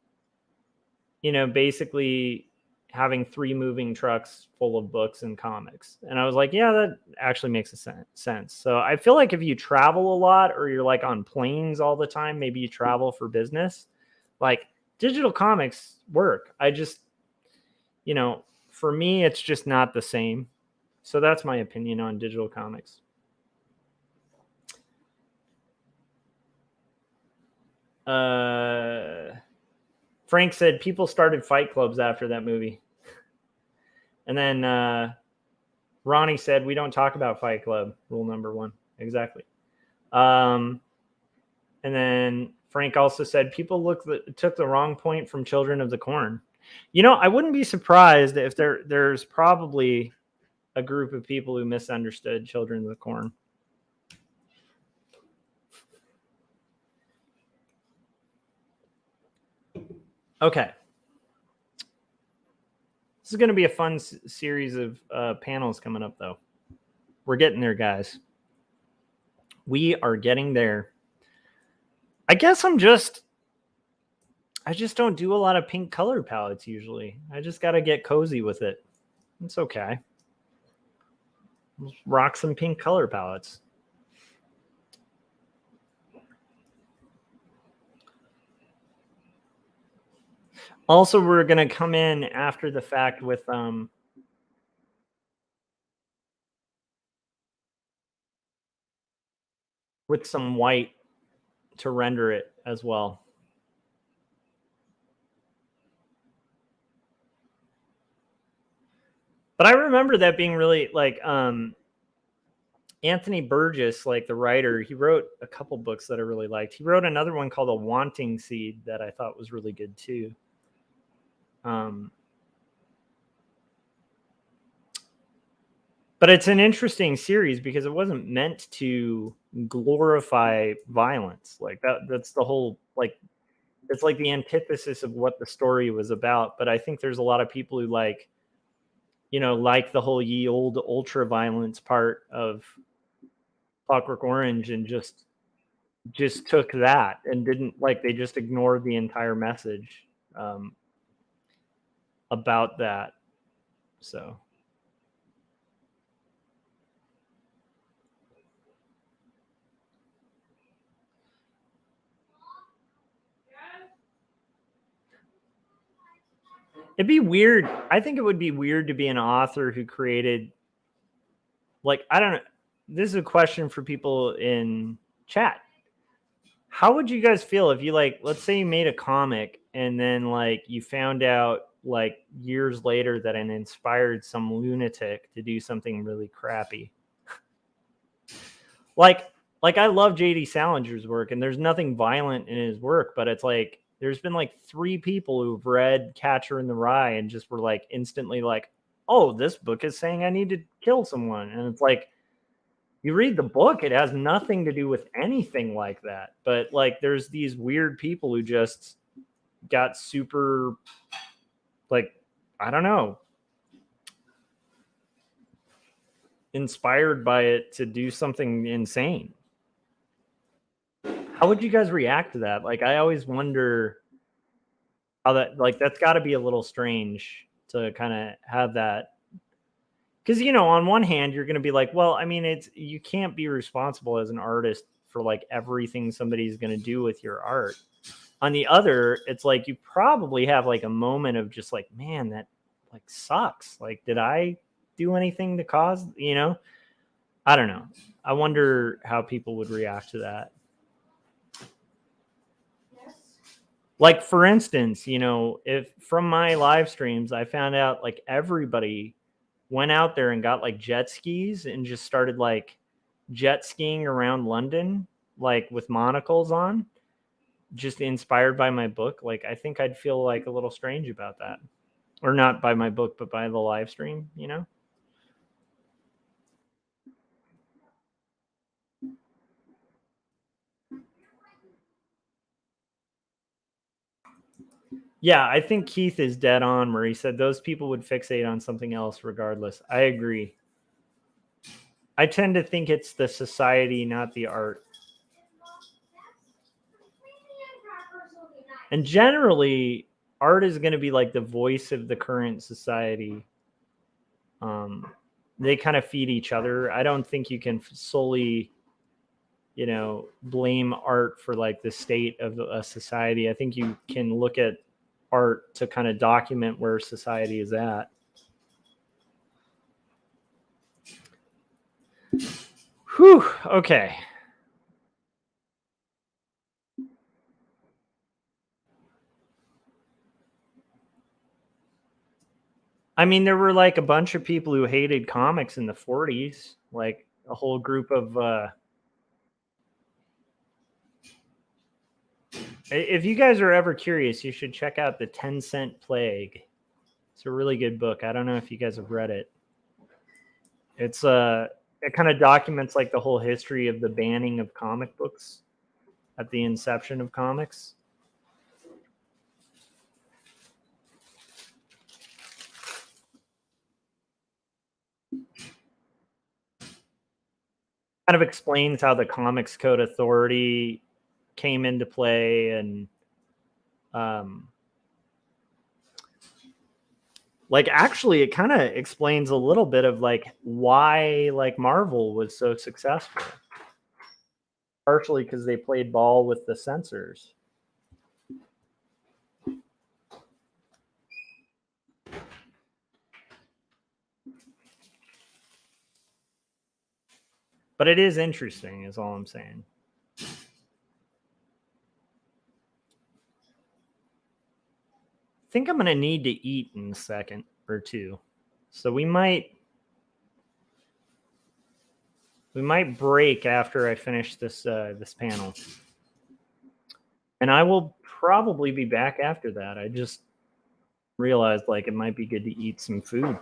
you know, basically having 3 moving trucks full of books and comics. And I was like, yeah, that actually makes sense. So I feel like if you travel a lot, or you're like on planes all the time, maybe you travel for business, like digital comics work. I just, you know, for me, it's just not the same. So that's my opinion on digital comics. Frank said people started fight clubs after that movie. And then Ronnie said, we don't talk about Fight Club, rule number 1. Exactly. And then Frank also said, people took the wrong point from Children of the Corn. You know, I wouldn't be surprised if there's probably a group of people who misunderstood Children of the Corn. Okay. This is going to be a fun series of panels coming up, though. We're getting there, guys. We are getting there. I guess I just don't do a lot of pink color palettes usually. I just got to get cozy with it. It's okay. Let's rock some pink color palettes. Also, we're going to come in after the fact with some white to render it as well. But I remember that being really like Anthony Burgess, like the writer, he wrote a couple books that I really liked. He wrote another one called A Wanting Seed that I thought was really good too. But it's an interesting series because it wasn't meant to glorify violence. Like that's the whole, like, it's like the antithesis of what the story was about. But I think there's a lot of people who like, you know, like the whole ye old ultra violence part of Clockwork Orange and just took that and didn't, like, they just ignored the entire message about that. So it'd be weird. I think it would be weird to be an author who created, like, I don't know. This is a question for people in chat. How would you guys feel if you, like, let's say you made a comic and then like you found out like years later that it inspired some lunatic to do something really crappy? like I love JD Salinger's work and there's nothing violent in his work, but it's like there's been like 3 people who've read Catcher in the Rye and just were like instantly like, oh, this book is saying I need to kill someone. And it's like, you read the book, it has nothing to do with anything like that. But like there's these weird people who just got super, like, I don't know, inspired by it to do something insane. How would you guys react to that? Like, I always wonder how that, like, that's got to be a little strange to kind of have that. Because, you know, on one hand, you're going to be like, well, I mean, you can't be responsible as an artist for like everything somebody's going to do with your art. On the other, it's like you probably have like a moment of just like, man, that like sucks. Like, did I do anything to cause, you know? I don't know. I wonder how people would react to that. Yes. Like, for instance, you know, if from my live streams, I found out like everybody went out there and got like jet skis and just started like jet skiing around London, like with monocles on, just inspired by my book. Like, I think I'd feel like a little strange about that. Or not by my book, but by the live stream, you know? Yeah, I think Keith is dead on where he said those people would fixate on something else regardless. I agree. I tend to think it's the society, not the art. And generally, art is going to be like the voice of the current society. They kind of feed each other. I don't think you can solely, blame art for like the state of a society. I think you can look at art to kind of document where society is at. Whew. Okay. I mean, there were like a bunch of people who hated comics in the 40s, like a whole group of. If you guys are ever curious, you should check out The 10-Cent Plague. It's a really good book. I don't know if you guys have read it. It kind of documents like the whole history of the banning of comic books at the inception of comics. Kind of explains how the Comics Code Authority came into play, and like actually it kind of explains a little bit of like why like Marvel was so successful, partially because they played ball with the censors. But it is interesting, is all I'm saying. I think I'm going to need to eat in a second or two. So we might break after I finish this panel. And I will probably be back after that. I just realized like it might be good to eat some food.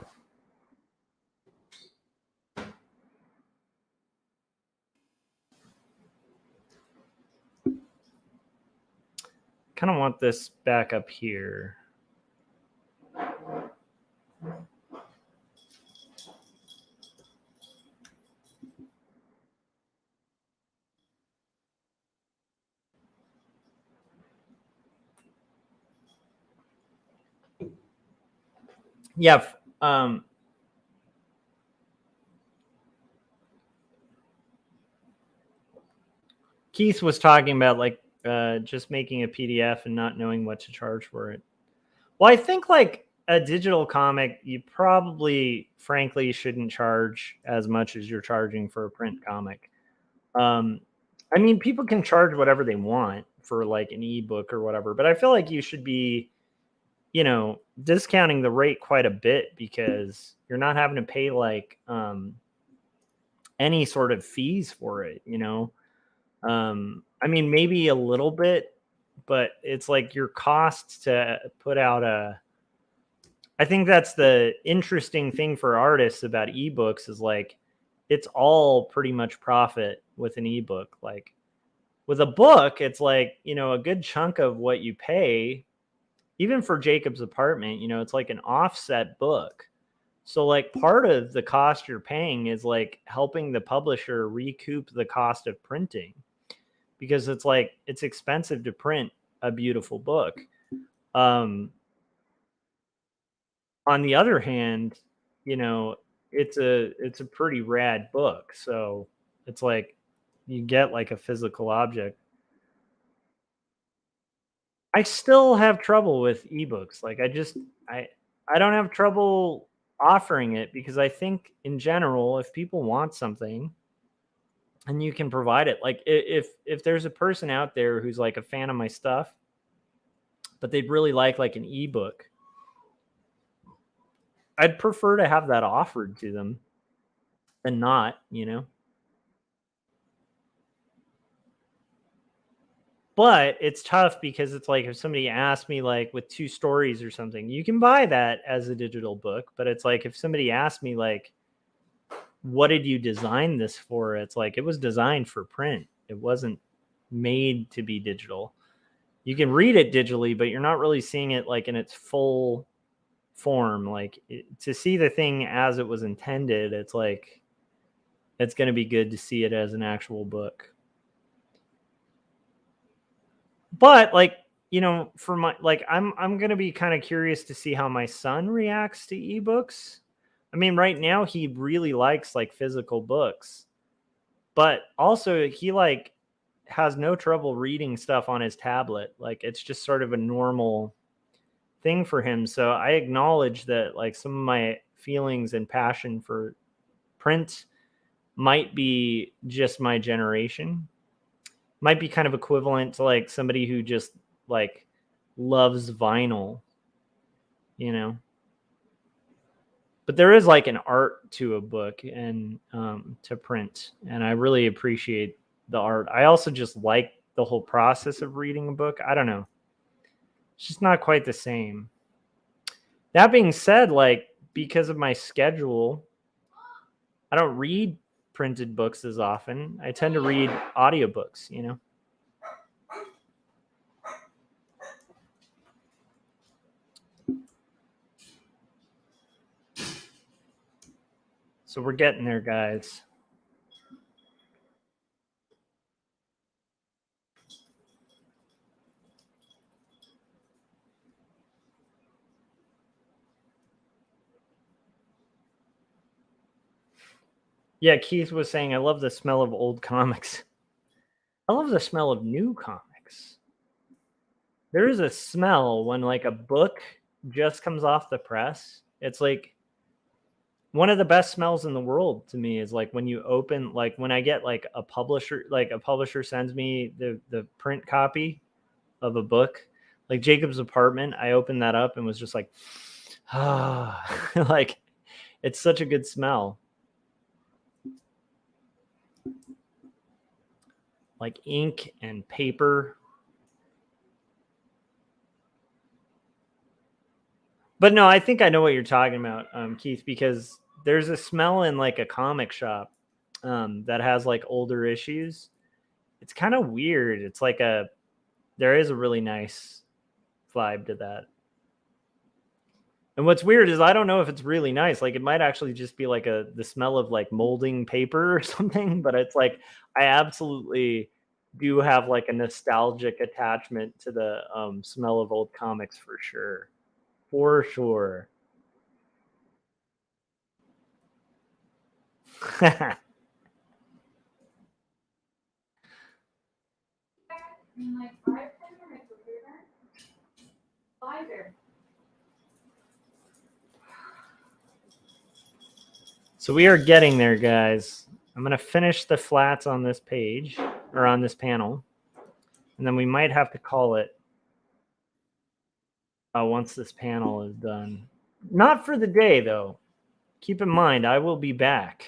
Kind of want this back up here. Yeah. Keith was talking about like just making a PDF and not knowing what to charge for it. Well, I think like a digital comic, you probably, frankly, shouldn't charge as much as you're charging for a print comic. I mean, people can charge whatever they want for like an ebook or whatever, but I feel like you should be, discounting the rate quite a bit because you're not having to pay like any sort of fees for it, I mean, maybe a little bit, but it's like your costs to put out I think that's the interesting thing for artists about ebooks is like, it's all pretty much profit with an ebook. Like with a book, it's like, a good chunk of what you pay, even for Jacob's Apartment, it's like an offset book. So like part of the cost you're paying is like helping the publisher recoup the cost of printing, because it's like it's expensive to print a beautiful book. On the other hand, it's a pretty rad book, so it's like you get like a physical object. I still have trouble with ebooks. Like I don't have trouble offering it because I think in general, if people want something and you can provide it, like if there's a person out there who's like a fan of my stuff, but they'd really like an ebook, I'd prefer to have that offered to them than not, But it's tough because it's like if somebody asked me like with 2 stories or something, you can buy that as a digital book, but it's like if somebody asked me like, what did you design this for? It's like it was designed for print. It wasn't made to be digital. you can read it digitally, but you're not really seeing it like in its full form. Like to see the thing as it was intended, it's like it's going to be good to see it as an actual book. But like, you know, for my like I'm going to be kind of curious to see how my son reacts to ebooks. I mean, right now he really likes like physical books. But also he like has no trouble reading stuff on his tablet. Like it's just sort of a normal thing for him. So I acknowledge that like some of my feelings and passion for print might be just my generation. Might be kind of equivalent to like somebody who just like loves vinyl, you know. But there is like an art to a book and to print, and I really appreciate the art. I also just like the whole process of reading a book. I don't know, it's just not quite the same. That being said, like because of my schedule, I don't read printed books as often. I tend to read audiobooks, you know. So we're getting there, guys. Yeah, Keith was saying, I love the smell of old comics. I love the smell of new comics. There is a smell when like a book just comes off the press. It's like one of the best smells in the world to me is like when you open, like when I get like a publisher sends me the print copy of a book, like Jacob's Apartment. I opened that up and was just like, ah, like it's such a good smell. Like ink and paper. But no, I think I know what you're talking about, Keith, because there's a smell in like a comic shop that has like older issues. It's kind of weird. It's like there is a really nice vibe to that. And what's weird is I don't know if it's really nice. Like it might actually just be like the smell of like molding paper or something, but it's like I absolutely do have like a nostalgic attachment to the smell of old comics for sure. For sure. In like 5 minutes on my computer. 5 there. So we are getting there, guys. I'm going to finish the flats on this page or on this panel. And then we might have to call it once this panel is done. Not for the day, though. Keep in mind, I will be back.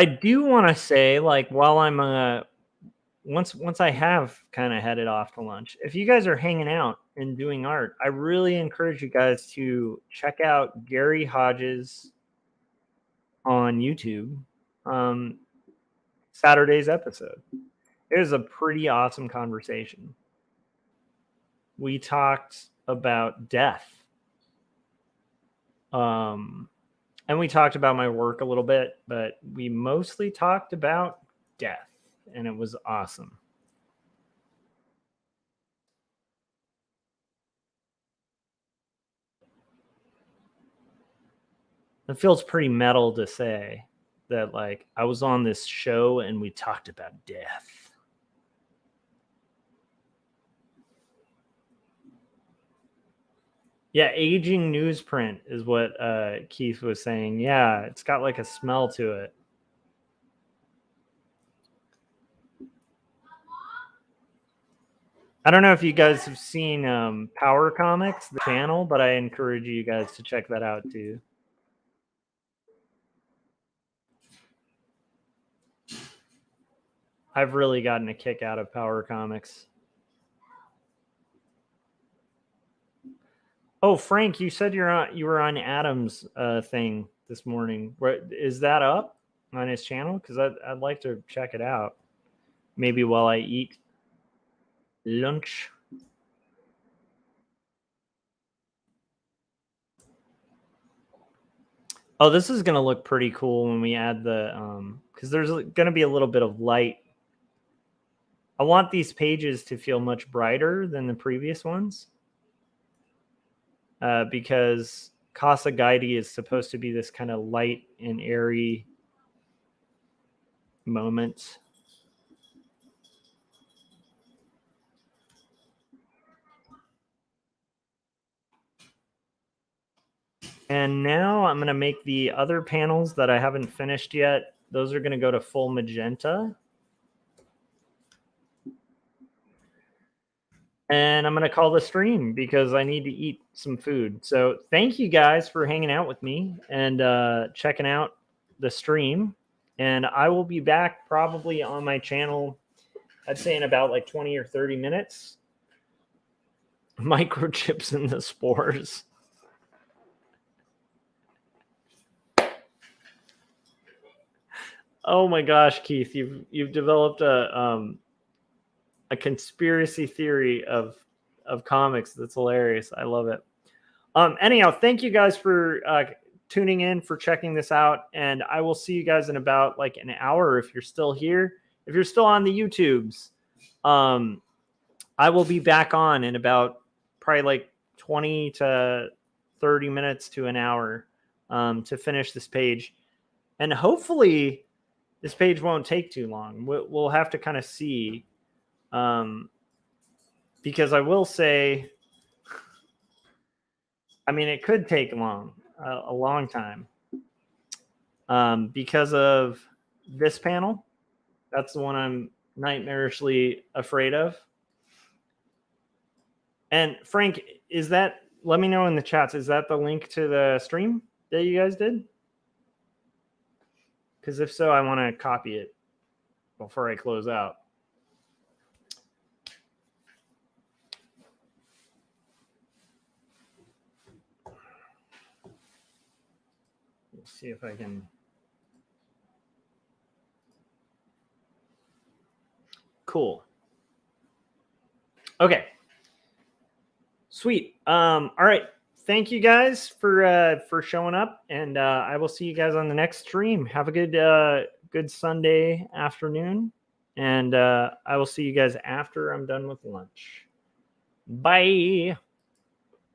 I do want to say, like, while I'm once I have kind of headed off to lunch, if you guys are hanging out and doing art, I really encourage you guys to check out Gary Hodges on YouTube. Saturday's episode. It was a pretty awesome conversation. We talked about death. And we talked about my work a little bit, but we mostly talked about death, and it was awesome. It feels pretty metal to say that, like, I was on this show and we talked about death. Yeah, aging newsprint is what Keith was saying. Yeah, it's got like a smell to it. I don't know if you guys have seen Power Comics, the channel, but I encourage you guys to check that out too. I've really gotten a kick out of Power Comics. Oh, Frank, you said you were on Adam's thing this morning. Is that up on his channel? Because I'd like to check it out. Maybe while I eat lunch. Oh, this is going to look pretty cool when we add the, because there's going to be a little bit of light. I want these pages to feel much brighter than the previous ones. Because Casa Gaidi is supposed to be this kind of light and airy moment. And now I'm going to make the other panels that I haven't finished yet. Those are going to go to full magenta. And I'm going to call the stream because I need to eat some food. So thank you guys for hanging out with me and checking out the stream. And I will be back probably on my channel, I'd say in about like 20 or 30 minutes. Microchips in the spores. Oh my gosh, Keith, you've developed a conspiracy theory of comics that's hilarious. I love it. Anyhow, thank you guys for tuning in, for checking this out, and I will see you guys in about like an hour if you're still here. If you're still on the YouTubes, I will be back on in about probably like 20 to 30 minutes to an hour to finish this page, and hopefully this page won't take too long. We'll have to kind of see, because I will say, I mean, it could take a long time, because of this panel. That's the one I'm nightmarishly afraid of. And Frank, is that? Let me know in the chats. Is that the link to the stream that you guys did? Because if so, I want to copy it before I close out. Let's see if I can. Cool. Okay. Sweet. All right. Thank you guys for showing up, and I will see you guys on the next stream. Have a good Sunday afternoon, and I will see you guys after I'm done with lunch. Bye.